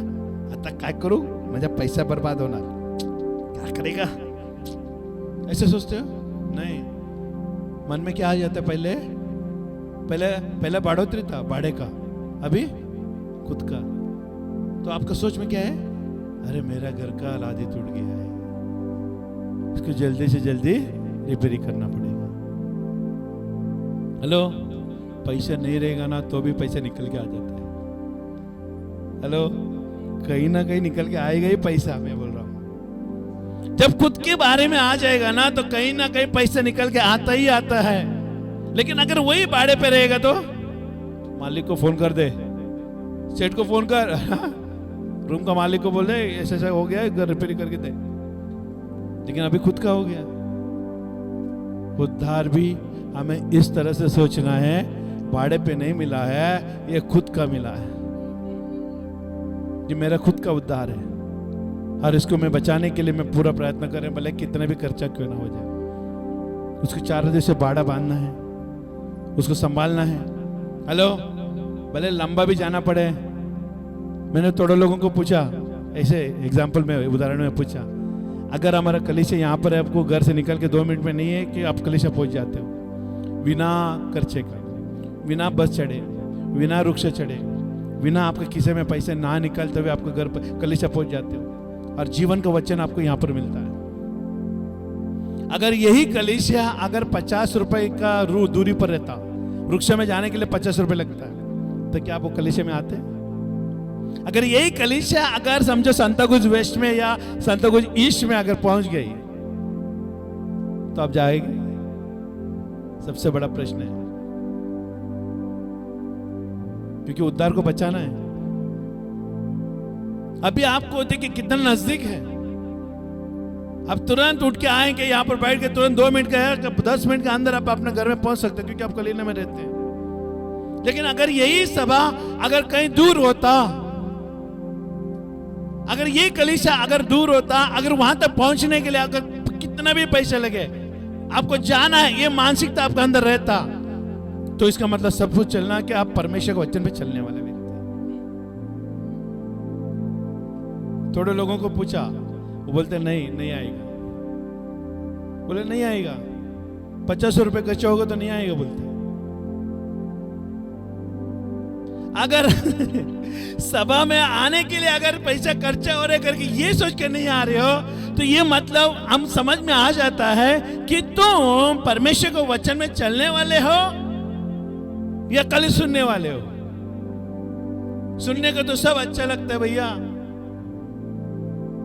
Speaker 1: आता काय करू, माझा पैसा बर्बाद होना, क्या करेगा? ऐसे सोचते हो? नहीं। मन में क्या आ जाता है? पहले बढ़ोतरी था भाड़े का, अभी खुद का। तो आपका सोच में क्या है? अरे मेरा घर का लादी टूट गया है, इसको जल्दी से जल्दी रिपेयर करना पड़ेगा। हेलो, पैसा नहीं रहेगा ना तो भी पैसा निकल के आ जाता है। हेलो, कहीं ना कहीं निकल के आएगा ही पैसा। मैं बोल रहा हूँ जब खुद के बारे में आ जाएगा ना तो कहीं ना कहीं पैसे निकल के आता ही आता है। लेकिन अगर वही भाड़े पे रहेगा तो मालिक को फोन कर दे, सेठ को फोन कर, रूम का मालिक को बोले ऐसा ऐसा हो गया, घर रिपेयर करके दे। लेकिन अभी खुद का हो गया। उद्धार भी हमें इस तरह से सोचना है, भाड़े पे नहीं मिला है, ये खुद का मिला है, ये मेरा खुद का उद्धार है। और इसको मैं बचाने के लिए मैं पूरा प्रयत्न करें, भले कितने भी खर्चा क्यों ना हो जाए। उसको 4 दिन से बाड़ा बांधना है, उसको संभालना है। हेलो, भले लंबा भी जाना पड़े। मैंने थोड़े लोगों को पूछा, ऐसे एग्जाम्पल में उदाहरण में पूछा, अगर हमारा कलीसिया यहाँ पर है, आपको घर से निकल के 2 मिनट में नहीं है कि आप कलीसिया पहुँच जाते हो, बिना खर्चे का, बिना बस चढ़े, बिना रिक्शा चढ़े, बिना आपके खिसे में पैसे ना निकलते हुए आपके घर पर कलीसिया पहुँच जाते हो, और जीवन का वचन आपको यहाँ पर मिलता है। अगर यही कलीसिया अगर 50 रुपए का दूरी पर रहता, रिक्शा में जाने के लिए 50 रुपए लगता है, तो क्या आप वो कलीसिया में आते? अगर यही कलीसिया अगर समझो सांताक्रूज वेस्ट में या सांताक्रूज ईस्ट में अगर पहुंच गई तो आप जाएंगे? सबसे बड़ा प्रश्न है, क्योंकि उद्धार को बचाना है। अभी आपको देखिए कितना नजदीक है, अब तुरंत उठ के आएंगे यहाँ पर बैठ के तुरंत 2 मिनट का है, 10 मिनट के अंदर आप अपने घर में पहुंच सकते हैं, क्योंकि आप कलीसिया में रहते हैं। लेकिन अगर यही सभा अगर कहीं दूर होता, अगर ये कलीसिया अगर दूर होता, अगर वहां तक पहुंचने के लिए अगर कितना भी पैसे लगे आपको जाना है, ये मानसिकता आपके अंदर रहता, तो इसका मतलब सब कुछ चलना कि आप परमेश्वर के वचन पे चलने वाले व्यक्ति। थोड़े लोगों को पूछा, वो बोलते नहीं आएगा। बोले नहीं आएगा, 50 रुपए खर्चा होगा तो नहीं आएगा बोलते। अगर सभा में आने के लिए अगर पैसा खर्चा हो रहा है करके ये सोच के नहीं आ रहे हो, तो ये मतलब हम समझ में आ जाता है कि तुम परमेश्वर को वचन में चलने वाले हो या कल सुनने वाले हो। सुनने को तो सब अच्छा लगता है भैया,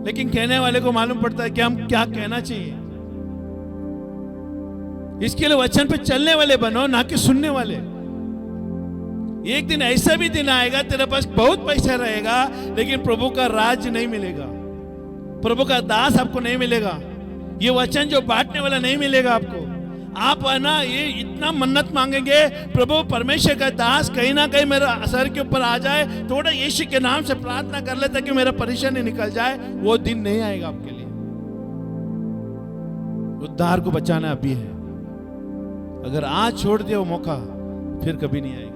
Speaker 1: लेकिन कहने वाले को मालूम पड़ता है कि हम क्या कहना चाहिए। इसके लिए वचन पे चलने वाले बनो, ना कि सुनने वाले। एक दिन ऐसा भी दिन आएगा तेरे पास बहुत पैसा रहेगा, लेकिन प्रभु का राज नहीं मिलेगा, प्रभु का दास आपको नहीं मिलेगा, ये वचन जो बांटने वाला नहीं मिलेगा आपको। आप है ना, ये इतना मन्नत मांगेंगे, प्रभु परमेश्वर का दास कहीं ना कहीं मेरा सर के ऊपर आ जाए, थोड़ा यीशु के नाम से प्रार्थना कर ले ताकि मेरा परेशानी निकल जाए, वो दिन नहीं आएगा आपके लिए। उद्धार को बचाना अभी है, अगर आज छोड़ दिया वो मौका फिर कभी नहीं आएगा।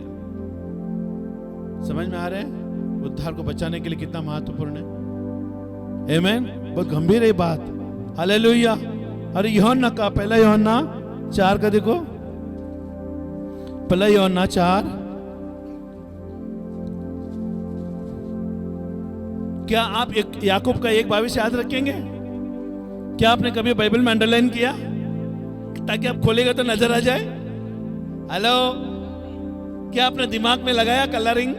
Speaker 1: समझ में आ रहे हैं उद्धार को बचाने के लिए कितना महत्वपूर्ण है? आमीन। बहुत गंभीर है बात। हालेलुया। अरे यूहन्ना का पहला यूहन्ना 4 का देखो, पहला यूहन्ना 4। क्या आप याकूब का 1:22 याद रखेंगे? क्या आपने कभी बाइबल में अंडरलाइन किया ताकि आप खोलेगा तो नजर आ जाए? हेलो, क्या आपने दिमाग में लगाया कलरिंग?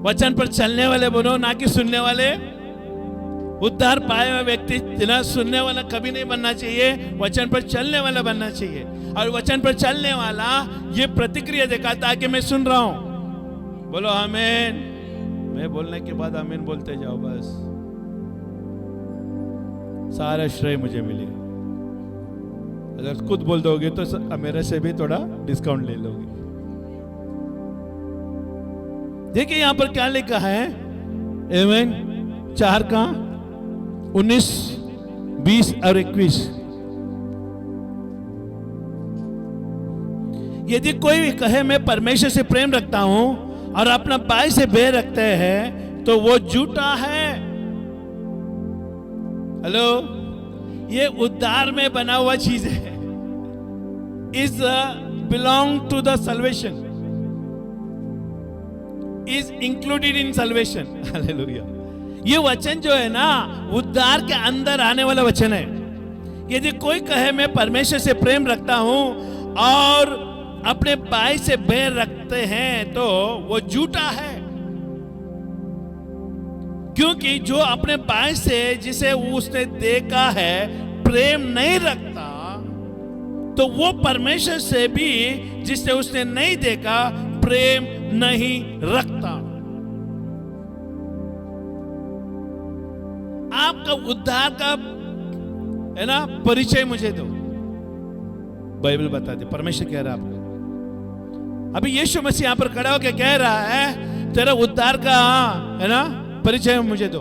Speaker 1: वचन पर चलने वाले बनो, ना कि सुनने वाले। उद्धार पाए हुए व्यक्ति बिना सुनने वाला कभी नहीं बनना चाहिए, वचन पर चलने वाला बनना चाहिए। और वचन पर चलने वाला ये प्रतिक्रिया दिखाता है कि मैं सुन रहा हूं। बोलो आमीन। मैं बोलने के बाद आमीन बोलते जाओ, बस सारा श्रेय मुझे मिलेगा। अगर खुद बोल दोगे तो मेरे से भी थोड़ा डिस्काउंट ले लोगे। देखिए यहां पर क्या लिखा है, आमीन 4 का 19, 20 और 21। यदि कोई कहे मैं परमेश्वर से प्रेम रखता हूं और अपना भाई से बैर रखते हैं तो वो झूठा है। हेलो, ये उद्धार में बना हुआ चीज है, is belong to the salvation, is included in salvation. Hallelujah. ये वचन जो है ना, उद्धार के अंदर आने वाला वचन है। यदि कोई कहे मैं परमेश्वर से प्रेम रखता हूं और अपने भाई से बैर रखते हैं तो वो झूठा है। क्योंकि जो अपने भाई से जिसे उसने देखा है प्रेम नहीं रखता, तो वो परमेश्वर से भी जिसे उसने नहीं देखा प्रेम नहीं रखता। आपका उद्धार का है ना परिचय मुझे दो। बाइबल बताती, परमेश्वर कह रहा है आपको। अभी यीशु मसीह यहां पर खड़ा होकर कह रहा है तेरा उद्धार का है ना परिचय मुझे दो।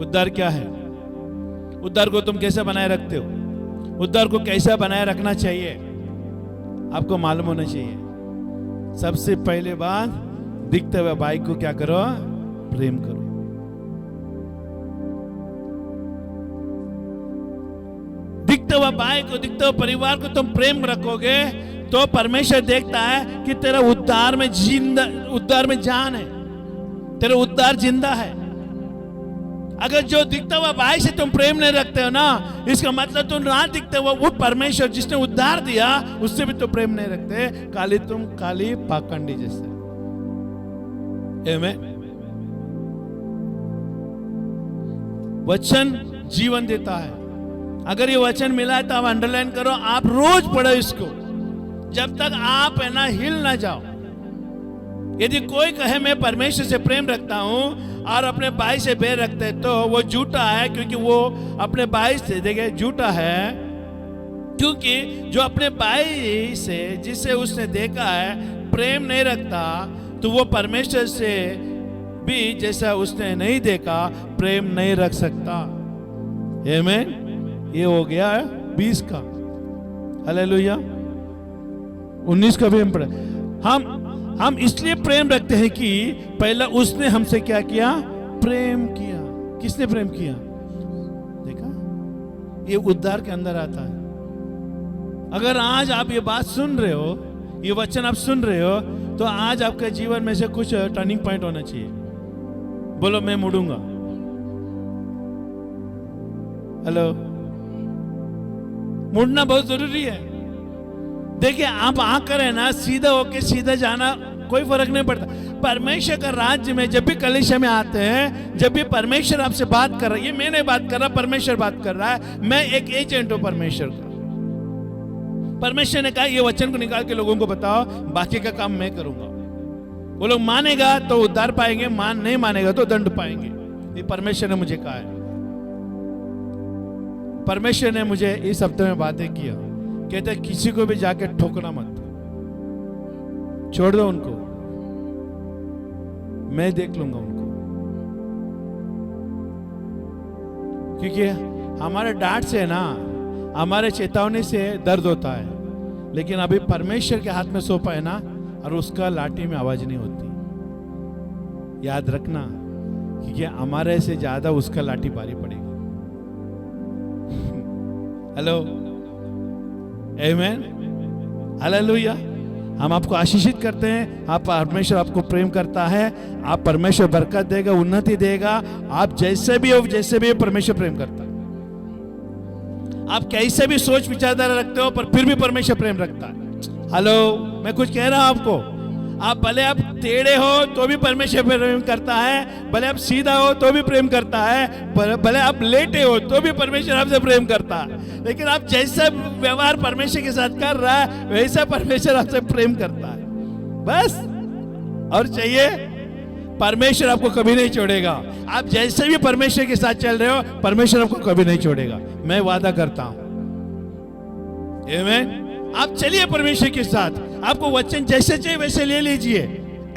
Speaker 1: उद्धार क्या है? उद्धार को तुम कैसे बनाए रखते हो? उद्धार को कैसा बनाए रखना चाहिए आपको मालूम होना चाहिए। सबसे पहले बात, दिखते हुए भाई को क्या करो? प्रेम करो। दिखते हुए भाई को, दिखते हुए परिवार को तुम प्रेम रखोगे तो परमेश्वर देखता है कि तेरा उद्धार में जान है, तेरा उद्धार जिंदा है। अगर जो दिखता हुआ भाई से तुम प्रेम नहीं रखते हो ना, इसका मतलब तुम ना दिखते हुआ वो परमेश्वर जिसने उद्धार दिया उससे भी तुम प्रेम नहीं रखते। काली पाखंडी जैसे। आमीन। वचन जीवन देता है। अगर ये वचन मिला है तो आप अंडरलाइन करो, आप रोज पढ़ो इसको जब तक आप है ना हिल ना जाओ। यदि कोई कहे मैं परमेश्वर से प्रेम रखता हूं और अपने भाई से बैर रखते तो वो झूठा है, क्योंकि वो अपने भाई से, देखिए झूठा है, क्योंकि जो अपने भाई से जिसे उसने देखा है प्रेम नहीं रखता तो वो परमेश्वर से भी जैसा उसने नहीं देखा प्रेम नहीं रख सकता। आमीन। ये हो गया 20 का। हालेलुया। 19 का भी हम पढ़े। हम इसलिए प्रेम रखते हैं कि पहला उसने हमसे क्या किया? प्रेम किया। किसने प्रेम किया? देखा, ये उद्धार के अंदर आता है। अगर आज आप ये बात सुन रहे हो, ये वचन आप सुन रहे हो, तो आज आपके जीवन में से कुछ टर्निंग पॉइंट होना चाहिए। बोलो मैं मुड़ूंगा। हेलो, मुड़ना बहुत जरूरी है। देखिए, आप आकर है ना सीधा होके सीधा जाना कोई फर्क नहीं पड़ता। परमेश्वर का राज्य में जब भी कलीसिया में आते हैं, जब भी परमेश्वर आपसे बात कर रहा है, ये मैं नहीं बात कर रहा, परमेश्वर बात कर रहा है, मैं एक एजेंट हूं परमेश्वर का। परमेश्वर ने कहा ये वचन को निकाल के लोगों को बताओ, बाकी का काम मैं करूंगा। वो लोग मानेगा तो उद्धार पाएंगे, नहीं मानेगा तो दंड पाएंगे। ये परमेश्वर ने मुझे कहा है। परमेश्वर ने मुझे इस हफ्ते में बातें किया, कहते किसी को भी जाके ठोकना मत, छोड़ दो उनको, मैं देख लूंगा उनको। क्योंकि हमारे डांट से ना, हमारे चेतावनी से दर्द होता है, लेकिन अभी परमेश्वर के हाथ में सौंपा है ना, और उसका लाठी में आवाज नहीं होती। याद रखना, क्योंकि हमारे से ज्यादा उसका लाठी भारी पड़ेगा। हेलो, आमीन, हालेलुया। हम आपको आशीषित करते हैं। आप परमेश्वर आपको प्रेम करता है। आप परमेश्वर बरकत देगा, उन्नति देगा। आप जैसे भी हो, जैसे भी हो, परमेश्वर प्रेम करता है। आप कैसे भी सोच विचारधारा रखते हो, पर फिर भी परमेश्वर प्रेम रखता है। हेलो, मैं कुछ कह रहा हूं आपको। आप भले आप टेढ़े हो तो भी परमेश्वर प्रेम करता है, भले आप सीधा हो तो भी प्रेम करता है, भले आप लेटे हो तो भी परमेश्वर आपसे प्रेम करता है। लेकिन आप जैसा व्यवहार परमेश्वर के साथ कर रहा है, वैसा परमेश्वर आपसे प्रेम करता है। बस और चाहिए, परमेश्वर आपको कभी नहीं छोड़ेगा। आप जैसे भी परमेश्वर के साथ चल रहे हो, परमेश्वर आपको कभी नहीं छोड़ेगा, मैं वादा करता हूं। आमीन। आप चलिए परमेश्वर के साथ। आपको वचन जैसे चाहिए वैसे ले लीजिए।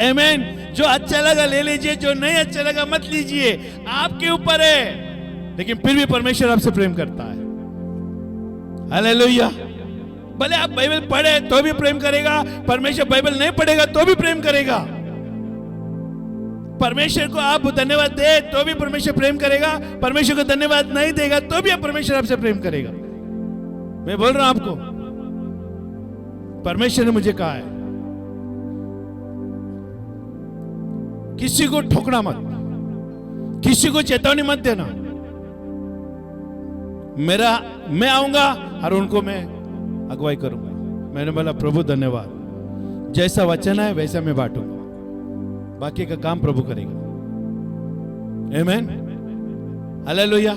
Speaker 1: आमीन। जो अच्छा लगा ले लीजिए, जो नहीं अच्छा लगा मत लीजिए, आपके ऊपर है। लेकिन फिर भी परमेश्वर आपसे प्रेम करता है। हालेलुया। भले आप बाइबल पढ़े तो भी प्रेम करेगा, परमेश्वर बाइबल नहीं पढ़ेगा तो भी प्रेम करेगा। परमेश्वर को आप धन्यवाद दे तो भी परमेश्वर प्रेम करेगा, परमेश्वर को धन्यवाद नहीं देगा तो भी परमेश्वर आपसे प्रेम करेगा। मैं बोल रहा हूं आपको, परमेश्वर ने मुझे कहा है किसी को ठोकना मत, किसी को चेतावनी मत देना। मैं आऊंगा और उनको मैं अगुवाई करूंगा। मैंने बोला प्रभु धन्यवाद, जैसा वचन है वैसा मैं बांटूंगा, बाकी का काम प्रभु करेगा। आमेन, हालेलुया।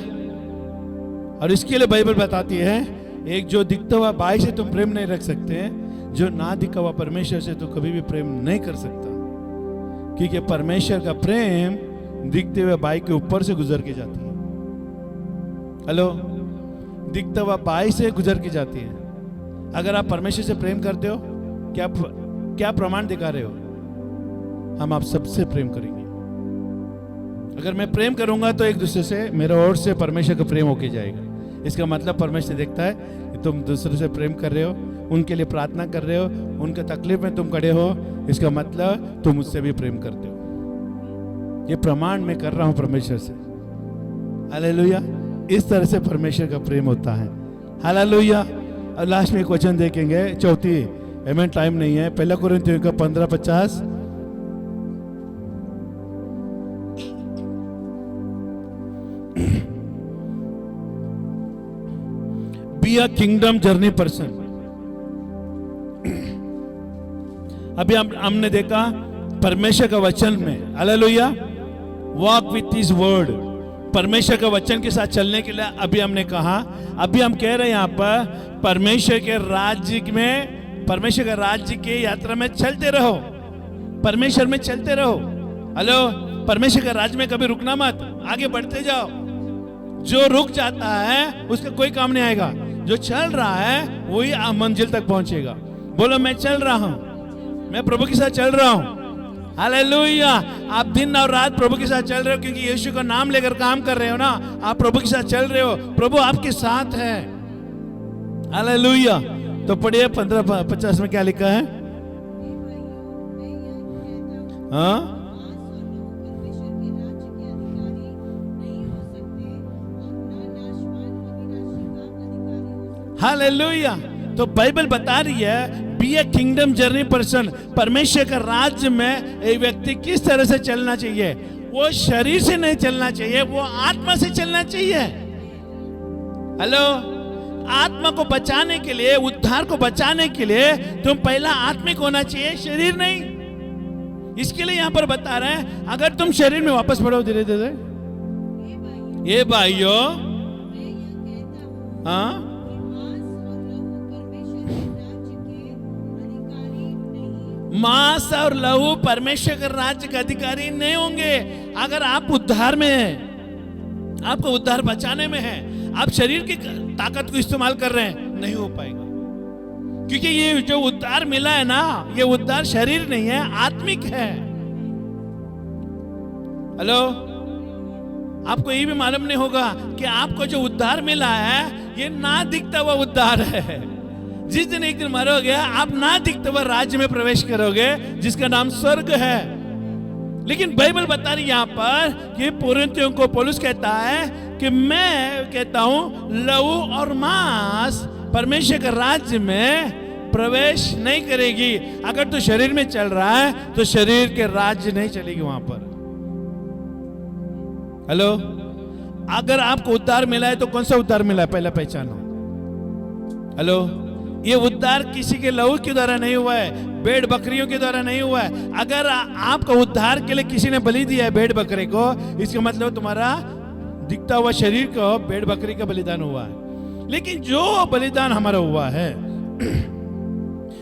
Speaker 1: और इसके लिए बाइबल बताती है, एक जो दिखता हुआ भाई से तुम प्रेम नहीं रख सकते, जो ना दिखा हुआ परमेश्वर से तो कभी भी प्रेम नहीं कर सकता, क्योंकि परमेश्वर का प्रेम दिखते हुए भाई के ऊपर से गुजर के जाती है। हेलो, दिखता हुआ भाई से गुजर के जाती है। अगर आप परमेश्वर से प्रेम करते हो, क्या प्रमाण दिखा रहे हो? हम आप सबसे प्रेम करेंगे। अगर मैं प्रेम करूंगा तो एक दूसरे से, मेरा ओर से परमेश्वर का प्रेम होके जाएगा। इसका मतलब परमेश्वर देखता है कि तुम दूसरे से प्रेम कर रहे हो, उनके लिए प्रार्थना कर रहे हो, उनके तकलीफ में तुम खड़े हो, इसका मतलब तुम मुझसे भी प्रेम करते हो। ये प्रमाण मैं कर रहा हूं परमेश्वर से। हालेलुया। इस तरह से परमेश्वर का प्रेम होता है। हालेलुया। और लास्ट में एक वचन देखेंगे, चौथी, आमेन, टाइम नहीं है, 1 कोरिन्थियों का 15:50। Be a kingdom journey person. अभी हमने देखा परमेश्वर का वचन में, hallelujah, walk with his word, परमेश्वर का वचन के साथ चलने के लिए अभी हमने कहा। अभी हम कह रहे हैं यहाँ पर परमेश्वर के राज्य में, परमेश्वर के राज्य की यात्रा में चलते रहो, परमेश्वर में चलते रहो। हेलो, परमेश्वर के राज्य में कभी रुकना मत, आगे बढ़ते जाओ। जो रुक जाता है उसका कोई काम नहीं आएगा, जो चल रहा है वही मंजिल तक पहुंचेगा। बोलो, मैं चल रहा हूं, मैं प्रभु के साथ चल रहा हूं। हालेलुया। आप दिन और रात प्रभु के साथ चल रहे हो, क्योंकि यीशु का नाम लेकर काम कर रहे हो ना, आप प्रभु के साथ चल रहे हो, प्रभु आपके साथ है। हालेलुया। तो पढ़िए 15:50 में क्या लिखा है? हाँ, हालेलुया। तो बाइबल बता रही है, be a kingdom journey person, परमेश्वर का राज्य में एक व्यक्ति किस तरह से चलना चाहिए। वो शरीर से नहीं चलना चाहिए, वो आत्मा से चलना चाहिए। हेलो, आत्मा को बचाने के लिए, उद्धार को बचाने के लिए तुम पहला आत्मिक होना चाहिए, शरीर नहीं। इसके लिए यहां पर बता रहे हैं, अगर तुम शरीर में वापस बढ़ो धीरे धीरे, ये भाइयों, हाँ, मांस और लहू परमेश्वर के राज्य के अधिकारी नहीं होंगे। अगर आप उद्धार में हैं, आपको उद्धार बचाने में है, आप शरीर की ताकत को इस्तेमाल कर रहे हैं, नहीं हो पाएगा। क्योंकि ये जो उद्धार मिला है ना, ये उद्धार शरीर नहीं है, आत्मिक है। हेलो, आपको ये भी मालूम नहीं होगा कि आपको जो उद्धार मिला है, ये ना दिखता हुआ उद्धार है। जिस दिन एक दिन मरोगे, आप ना दिखते हुए राज्य में प्रवेश करोगे, जिसका नाम स्वर्ग है। लेकिन बाइबल बता रही यहां पर कि कोरिन्थियों को पौलुस कहता है कि मैं कहता हूं, लहू और मांस परमेश्वर के राज्य में प्रवेश नहीं करेगी। अगर तू शरीर में चल रहा है तो शरीर के राज्य नहीं चलेगी वहां पर। हेलो, अगर आपको उद्धार मिला है तो कौन सा उद्धार मिला है, पहला पहचानो। हेलो, ये उद्धार किसी के लहू के द्वारा नहीं हुआ है, भेड़ बकरियों के द्वारा नहीं हुआ है। अगर आपका उद्धार के लिए किसी ने बलि दिया है भेड़ बकरे को, इसका मतलब तुम्हारा दिखता हुआ शरीर को भेड़ बकरी का बलिदान हुआ है। लेकिन जो बलिदान हमारा हुआ है,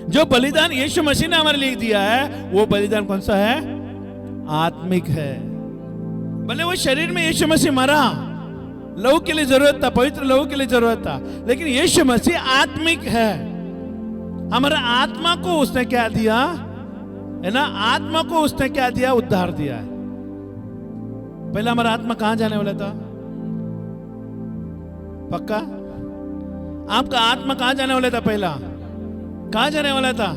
Speaker 1: जो बलिदान यीशु मसीह ने हमारे लिए दिया है, वो बलिदान कौन सा है? आत्मिक है। भले वो शरीर में यीशु मसीह मरा, लहू के लिए जरूरत था, पवित्र लहू के लिए जरूरत था, लेकिन यीशु मसीह आत्मिक है। हमारा आत्मा को उसने क्या दिया है ना, आत्मा को उसने क्या दिया? उद्धार दिया है। पहले हमारा आत्मा कहां जाने वाला था? पक्का? आपका आत्मा कहां जाने वाला था? पहला कहां जाने वाला था?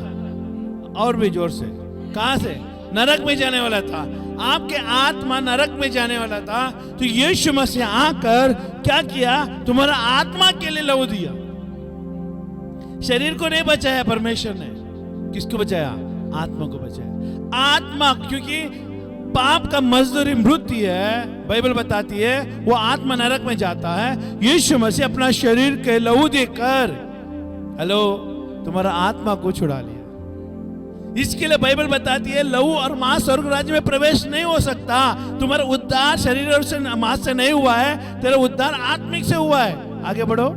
Speaker 1: और भी जोर से, कहां से? नरक में जाने वाला था। आपके आत्मा नरक में जाने वाला था, तो यीशु मसीह आकर क्या किया? तुम्हारा आत्मा के लिए लहू दिया। शरीर को नहीं बचाया परमेश्वर ने, किसको बचाया? आत्मा को बचाया। आत्मा, क्योंकि पाप का मजदूरी मृत्यु है, बाइबल बताती है, वो आत्मा नरक में जाता है। यीशु मसीह अपना शरीर के लहू देकर, हेलो, तुम्हारा आत्मा को छुड़ा लिया। इसके लिए बाइबल बताती है लहू और मांस स्वर्ग राज्य में प्रवेश नहीं हो सकता। तुम्हारा उद्धार शरीर और मांस से नहीं हुआ है, तेरा उद्धार आत्मिक से हुआ है। आगे बढ़ो।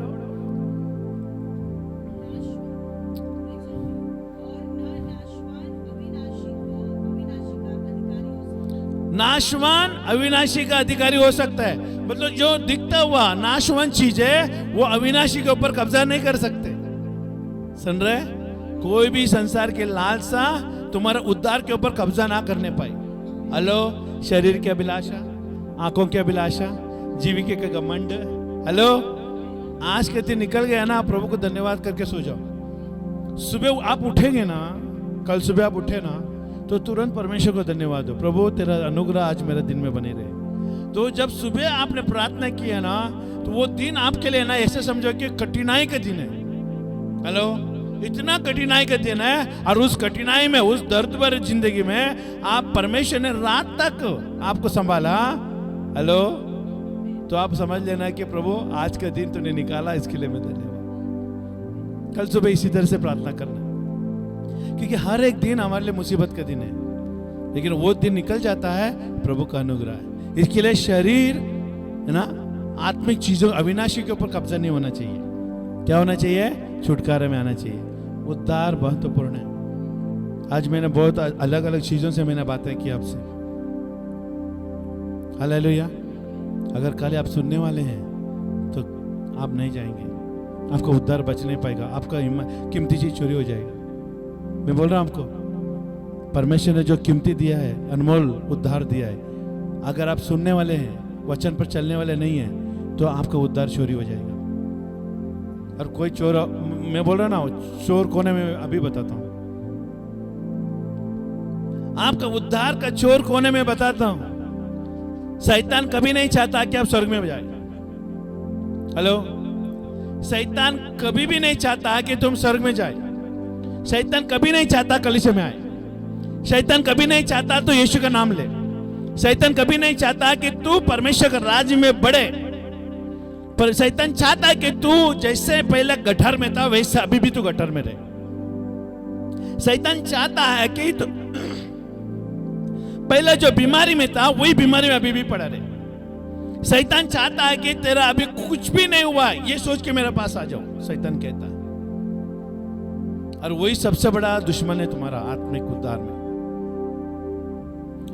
Speaker 1: नाशवान अविनाशी का अधिकारी हो सकता है, मतलब जो दिखता हुआ नाशवान चीज है वो अविनाशी के ऊपर कब्जा नहीं कर सकते। सुन रहे? कोई भी संसार के लालसा तुम्हारा उद्धार के ऊपर कब्जा ना करने पाए। हेलो, शरीर की अभिलाषा, आंखों की अभिलाषा, जीविका के घमंड। हेलो, आज के दिन निकल गया ना, प्रभु को धन्यवाद करके सो जाओ। सुबह आप उठेंगे ना, कल सुबह आप उठे ना, तो तुरंत परमेश्वर को धन्यवाद दो, प्रभु तेरा अनुग्रह आज मेरे दिन में बने रहे। तो जब सुबह आपने प्रार्थना किया ना, तो वो दिन आपके लिए ना ऐसे समझो कि कठिनाई का दिन है। हेलो, इतना कठिनाई का दिन है, और उस कठिनाई में, उस दर्द भरी जिंदगी में आप परमेश्वर ने रात तक आपको संभाला। हेलो, तो आप समझ लेना कि प्रभु आज का दिन तूने निकाला, इसके लिए मैं धन्यवाद। कल सुबह इसी तरह से प्रार्थना करना, क्योंकि हर एक दिन हमारे लिए मुसीबत का दिन है, लेकिन वो दिन निकल जाता है, प्रभु का अनुग्रह है। इसके लिए शरीर है ना, आत्मिक चीजों अविनाशी के ऊपर कब्जा नहीं होना चाहिए। क्या होना चाहिए? छुटकारे में आना चाहिए। उद्धार महत्वपूर्ण है। आज मैंने बहुत अलग अलग चीजों से मैंने बातें की आपसे। हालेलुया। अगर कल आप सुनने वाले हैं तो आप नहीं जाएंगे, आपका उद्धार बच नहीं पाएगा, आपका कीमती चीज चोरी हो जाएगा। मैं बोल रहा हूं आपको, परमेश्वर ने जो कीमती दिया है, अनमोल उद्धार दिया है, अगर आप सुनने वाले हैं, वचन पर चलने वाले नहीं हैं, तो आपका उद्धार चोरी हो जाएगा। और कोई चोर, मैं बोल रहा ना, चोर कोने में अभी बताता हूं, आपका उद्धार का चोर कोने में बताता हूं। शैतान कभी नहीं चाहता कि आप स्वर्ग में जाए। हेलो, शैतान कभी भी नहीं चाहता कि तुम स्वर्ग में जाए। शैतान कभी नहीं चाहता कलीसिया में आए। शैतान कभी नहीं चाहता तो यीशु का नाम ले। शैतान कभी नहीं चाहता कि तू परमेश्वर के राज्य में बढ़े। पर शैतान चाहता है कि तू जैसे पहले गठर में था वैसे अभी भी तू गठर में रहे। शैतान चाहता है कि तू पहले जो बीमारी में था वही बीमारी में अभी भी पड़ा रहे। शैतान चाहता है कि तेरा अभी कुछ भी नहीं हुआ है, ये सोच के मेरे पास आ जाओ, शैतान कहता है। और वही सबसे बड़ा दुश्मन है तुम्हारा आत्मिक उद्धार में,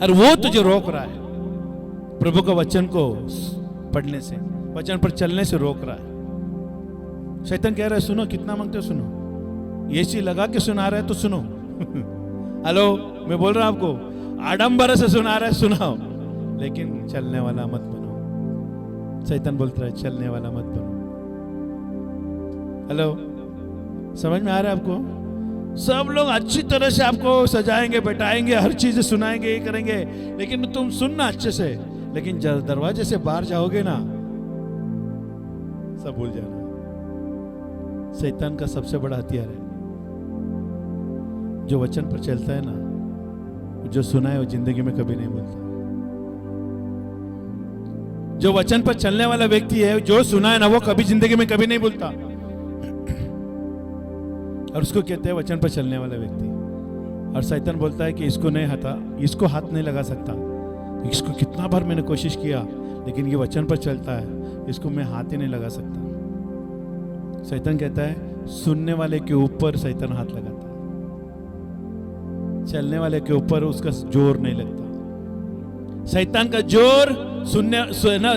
Speaker 1: और वो तुझे रोक रहा है प्रभु का वचन को पढ़ने से, वचन पर चलने से रोक रहा है। शैतान कह रहा है सुनो, कितना मांगते हो सुनो, ये चीज लगा के सुना रहा है तो सुनो। हेलो, मैं बोल रहा हूं आपको, आडंबर से सुना रहा है सुनाओ, लेकिन चलने वाला मत बनो। शैतान बोलता है चलने वाला मत बनो। हेलो, समझ में आ रहा है आपको? सब लोग अच्छी तरह से आपको सजाएंगे, बैठाएंगे, हर चीज सुनाएंगे, ये करेंगे, लेकिन तुम सुनना अच्छे से, लेकिन दरवाजे से बाहर जाओगे ना, सब भूल जाना। शैतान का सबसे बड़ा हथियार है, जो वचन पर चलता है ना, जो सुना है वो जिंदगी में कभी नहीं भूलता। जो वचन पर चलने वाला व्यक्ति है, जो सुना है ना, वो कभी जिंदगी में कभी नहीं भूलता। और उसको कहते हैं वचन पर चलने वाला व्यक्ति। और शैतान बोलता है कि इसको नहीं हटा, इसको हाथ नहीं लगा सकता, इसको कितना बार मैंने कोशिश किया, लेकिन ये वचन पर चलता है, इसको मैं हाथ ही नहीं लगा सकता। शैतान कहता है सुनने वाले के ऊपर शैतान हाथ लगाता है, चलने वाले के ऊपर उसका जोर नहीं लगता। शैतान का जोर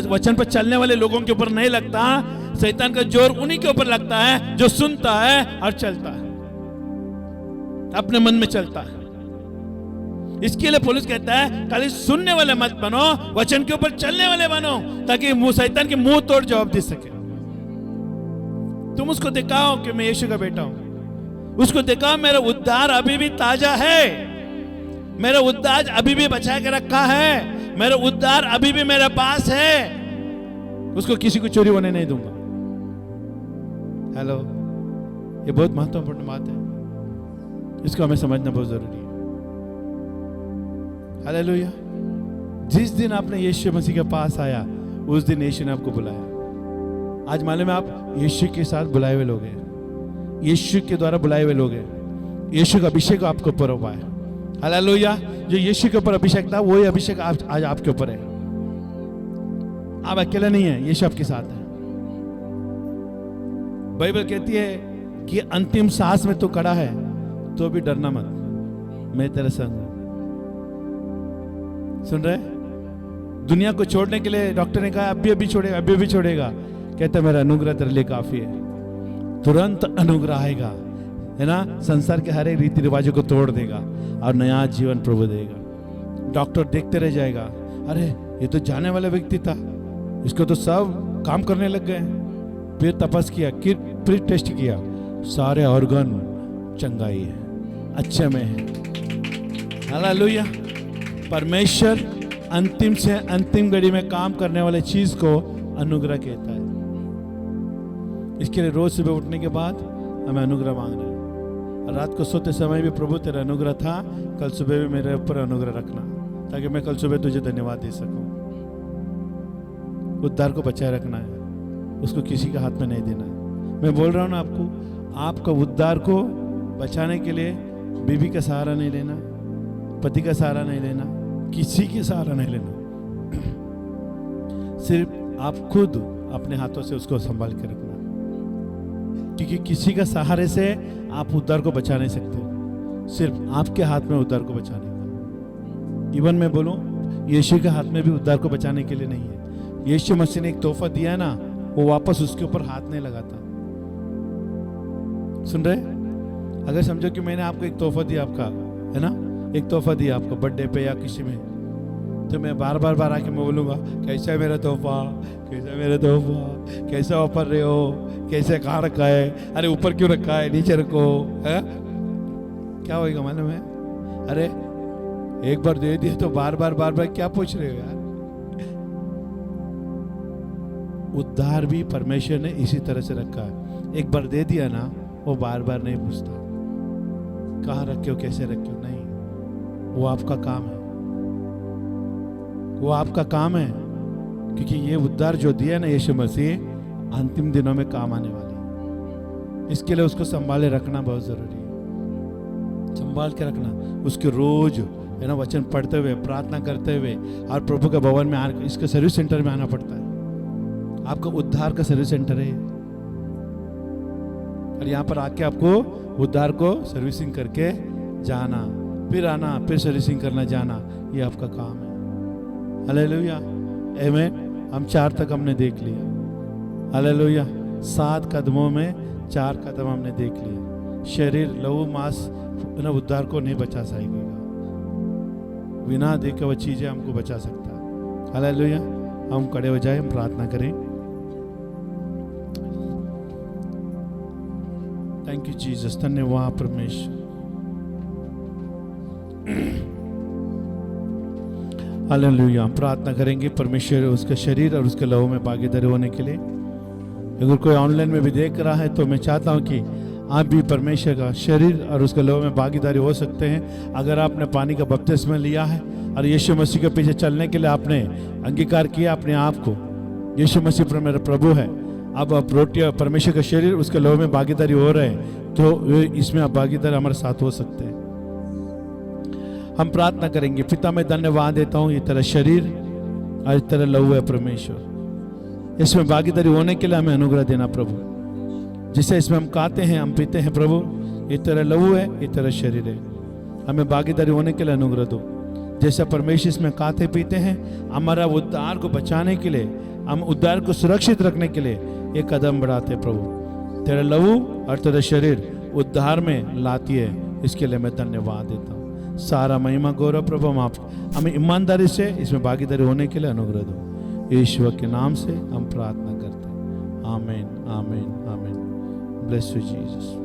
Speaker 1: वचन पर चलने वाले लोगों के ऊपर नहीं लगता। शैतान का जोर उन्हीं के ऊपर लगता है जो सुनता है और चलता है, अपने मन में चलता है। इसके लिए पौलुस कहता है खाली सुनने वाले मत बनो, वचन के ऊपर चलने वाले बनो, ताकि शैतान के मुंह तोड़ जवाब दे सके। तुम उसको दिखाओ कि मैं यीशु का बेटा हूं, उसको दिखाओ मेरा उद्धार अभी भी ताजा है, मेरा उद्धार अभी भी बचा के रखा है, मेरा उद्धार अभी भी मेरे पास है, उसको किसी को चोरी होने नहीं दूंगा। हेलो, ये बहुत महत्वपूर्ण बात है, इसको हमें समझना बहुत जरूरी है। हालेलुया। जिस दिन आपने यीशु मसीह के पास आया, उस दिन यीशु ने आपको बुलाया। आज मालूम है आप यीशु के साथ बुलाए हुए लोग हैं, यीशु के द्वारा बुलाए हुए लोग हैं। यीशु का अभिषेक आपके ऊपर हुआ है। हालेलुया। जो यीशु के ऊपर अभिषेक था वही अभिषेक आज आपके ऊपर है। आप अकेले नहीं है, यीशु आपके साथ है। बाइबल कहती है कि अंतिम सांस में तो खड़ा है तो भी डरना मत, मैं तेरे संग हूं। सुन रहे? दुनिया को छोड़ने के लिए डॉक्टर ने कहा अभी अभी छोड़ेगा, अभी अभी छोड़ेगा। कहते मेरा अनुग्रह तेरे लिए काफी है। तुरंत अनुग्रह आएगा, है ना। संसार के हर एक रीति रिवाजों को तोड़ देगा और नया जीवन प्रभु देगा। डॉक्टर देखते रह जाएगा, अरे ये तो जाने वाला व्यक्ति था, इसको तो सब काम करने लग गए। फिर तपस किया, फिर टेस्ट किया, सारे ऑर्गन चंगाई है, अच्छे में है। हालेलुया। परमेश्वर अंतिम से अंतिम घड़ी में काम करने वाले चीज को अनुग्रह कहता है। इसके लिए रोज सुबह उठने के बाद हमें अनुग्रह मांगना है। और रात को सोते समय भी प्रभु तेरा अनुग्रह था, कल सुबह भी मेरे ऊपर अनुग्रह रखना, ताकि मैं कल सुबह तुझे धन्यवाद दे सकूं। उद्धार को बचाए रखना है, उसको किसी के हाथ में नहीं देना है। मैं बोल रहा हूं ना आपको, आपका उद्धार को बचाने के लिए बीवी का सहारा नहीं लेना, पति का सहारा नहीं लेना, किसी के सहारा नहीं लेना। सिर्फ आप खुद अपने हाथों से उसको संभाल के रखना, क्योंकि किसी का सहारे से आप उद्धार को बचा नहीं सकते। सिर्फ आपके हाथ में उद्धार को बचाने का। इवन मैं बोलूं, यीशु के हाथ में भी उद्धार को बचाने के लिए नहीं है। यीशु मसीह ने एक तोहफा दिया है ना, वो वापस उसके ऊपर हाथ नहीं लगाता। सुन रहे? अगर समझो कि मैंने आपको एक तोहफा दिया, आपका है ना, एक तोहफा दिया आपको बर्थडे पे या किसी में, तो मैं बार बार आके मैं बोलूंगा कैसा है मेरा तोहफा, कैसा है मेरा तोहफा, कैसा वापर रहे हो, कैसे कहाँ रखा है, अरे ऊपर क्यों रखा है, नीचे रखो, है क्या होएगा मालूम है? अरे एक बार दे दिया तो बार बार क्या पूछ रहे हो यार। उद्धार भी परमेश्वर ने इसी तरह से रखा है। एक बार दे दिया ना, वो बार बार नहीं पूछता कहाँ रखे हो, कैसे रखे हो, नहीं। वो आपका काम है, वो आपका काम है, क्योंकि ये उद्धार जो दिया ना यीशु मसीह, अंतिम दिनों में काम आने वाली है। इसके लिए उसको संभाले रखना बहुत जरूरी है। संभाल के रखना, उसके रोज है ना वचन पढ़ते हुए, प्रार्थना करते हुए, और प्रभु के भवन में आने, इसके सर्विस सेंटर में आना पड़ता है। आपका उद्धार का सर्विस सेंटर है, और यहाँ पर आके आपको उद्धार को सर्विसिंग करके जाना, फिर आना, फिर सर्विसिंग करना, जाना, ये आपका काम है। हालेलुया, आमीन। हम 4 तक हमने देख लिया। हालेलुया। 7 कदमों में 4 कदम हमने देख लिए। शरीर, लहू, मांस ना उद्धार को नहीं बचा सकेगा, बिना देखे वो चीजें हमको बचा सकता है। हालेलुया। हम खड़े हो जाए, हम प्रार्थना करें। थैंक यू जीसस, धन्यवाद परमेश्वर। हालेलुया। प्रार्थना करेंगे परमेश्वर उसके शरीर और उसके लहू में भागीदारी होने के लिए। अगर कोई ऑनलाइन में भी देख रहा है तो मैं चाहता हूं कि आप भी परमेश्वर का शरीर और उसके लहू में भागीदारी हो सकते हैं। अगर आपने पानी का बपतिस्मा लिया है और यीशु मसीह के पीछे चलने के लिए आपने अंगीकार किया अपने आप को, यीशु मसीह पर मेरा प्रभु है, अब आप रोटी परमेश्वर का शरीर उसके लहू में भागीदारी हो रहे हैं, तो इसमें आप भागीदारी हमारे साथ हो सकते हैं। हम प्रार्थना करेंगे। पिता, मैं धन्यवाद देता हूँ, ये तेरा शरीर और तेरा लहू है परमेश्वर, इसमें भागीदारी होने के लिए हमें अनुग्रह देना प्रभु। जिसे इसमें हम खाते हैं, हम पीते हैं प्रभु, ये तेरा लहू है, ये तेरा शरीर है, हमें भागीदारी होने के लिए अनुग्रह दो। जैसा परमेश्वर इसमें खाते पीते हैं, हमारा उद्धार को बचाने के लिए, हम उद्धार को सुरक्षित रखने के लिए एक कदम बढ़ाते प्रभु। तेरा लहू और तेरा शरीर उद्धार में लाती है, इसके लिए मैं धन्यवाद देता हूँ। सारा महिमा गौरव प्रभु हम आप, हमें ईमानदारी से इसमें भागीदारी होने के लिए अनुग्रह दो। यीशु के नाम से हम प्रार्थना करते हैं। आमीन, आमीन, आमीन। Bless you Jesus.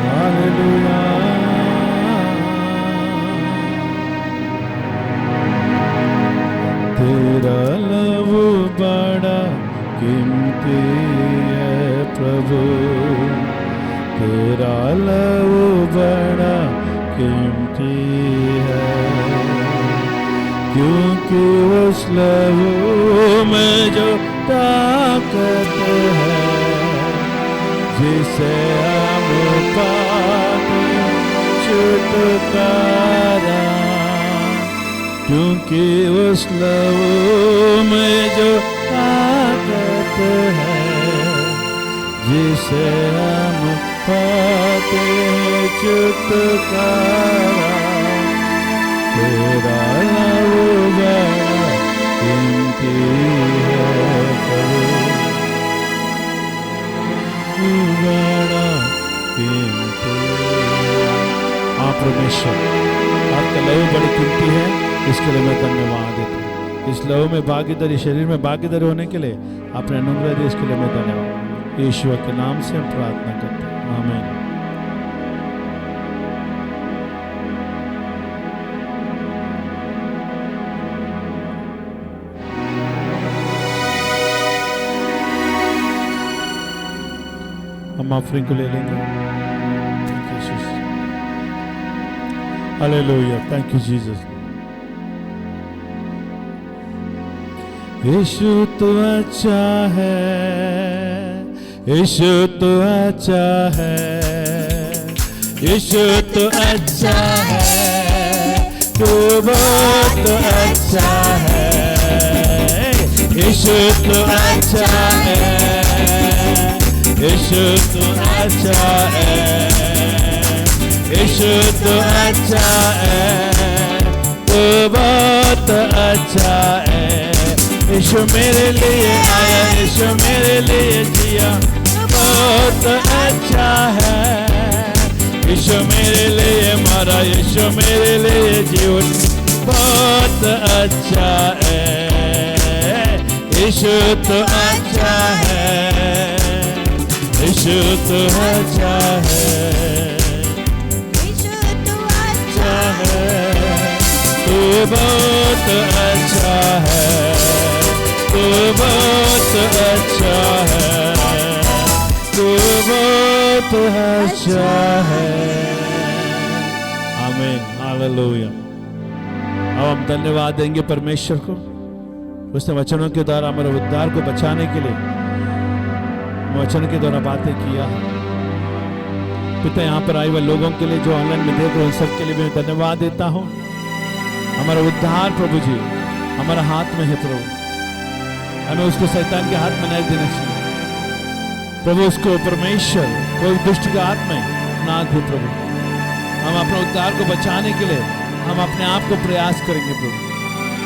Speaker 1: Hallelujah. तेरा लहू बड़ा कीमती है, क्योंकि उस लहू में जो ताकत है जिसे हम पाते छुटकारा, क्योंकि उस लहू में जो ताकत है जिसे हम पाते छुटकारा, तेरा लहू बड़ा कीमती है प्रभु, बड़ा कीमती है। हाँ परमेश्वर, आपका लहू बड़ी कीमती है, इसके लिए मैं धन्यवाद देता हूँ। इस लहू में भागीदारी, शरीर में भागीदारी होने के लिए आपने अनुग्रह दिया, इसके लिए मैं धन्यवाद। यीशु के नाम से हम प्रार्थना करते हैं, आमीन। हम ऑफरिंग को ले लेंगे। Thank you Jesus, hallelujah, thank you Jesus. यीशु तो अच्छा है, यीशु तो अच्छा है, यीशु तो अच्छा है, तू बहुत अच्छा है, यीशु तो अच्छा है, यीशु तो अच्छा है, यीशु तो अच्छा है, तू बहुत अच्छा है। यीशु मेरे लिए आया, यीशु मेरे लिए जिया, बहुत अच्छा है। यीशु मेरे लिए मरा, यीशु मेरे लिए जीवन, बहुत अच्छा है। यीशु तो अच्छा है, यीशु तो अच्छा है, यीशु तो अच्छा है, तू बहुत अच्छा है, तू बहुत अच्छा है, तू बहुत अच्छा है। आमीन, हालेलुया। अब हम धन्यवाद देंगे परमेश्वर को, उसने वचनों के द्वारा हमारे उद्धार को बचाने के लिए वचन के द्वारा बातें किया है। पिता, यहाँ पर आए हुए लोगों के लिए जो ऑनलाइन में देख रहे हैं, उन सब के लिए मैं धन्यवाद देता हूँ। हमारा उद्धार प्रभु जी हमारा हाथ में है प्रभु, हमें उसको शैतान के हाथ में नहीं देना चाहिए प्रभु। उसको परमेश्वर कोई दुष्ट के हाथ में ना दे प्रभु। हम अपने उद्धार को बचाने के लिए हम अपने आप को प्रयास करेंगे प्रभु।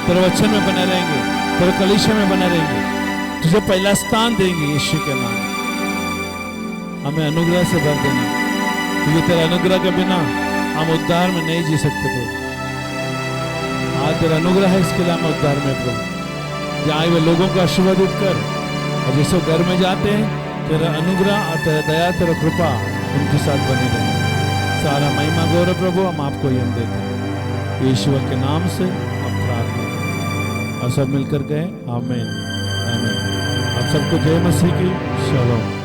Speaker 1: तेरे वचन में बने रहेंगे, तेरे कलीसिया में बने रहेंगे, तुझे पहला स्थान देंगे यीशु के नाम। हमें अनुग्रह से भर देना, क्योंकि तेरे अनुग्रह के बिना हम उद्धार में नहीं जी सकते प्रभु। आज तेरा अनुग्रह है, इसके लिए हम उद्धार में प्रभु। यहाँ आए हुए लोगों को आशीर्वादित कर, और जैसे घर में जाते हैं तेरा अनुग्रह और तेरा दया, तेरा कृपा उनके साथ बनी रहे। सारा महिमा गौरव प्रभु हम आपको ही हम देते हैं, यीशु के नाम से हम प्रार्थना करते हैं। और सब मिलकर गए आमीन, आमीन। आप सबको जय मसीह की, शालोम।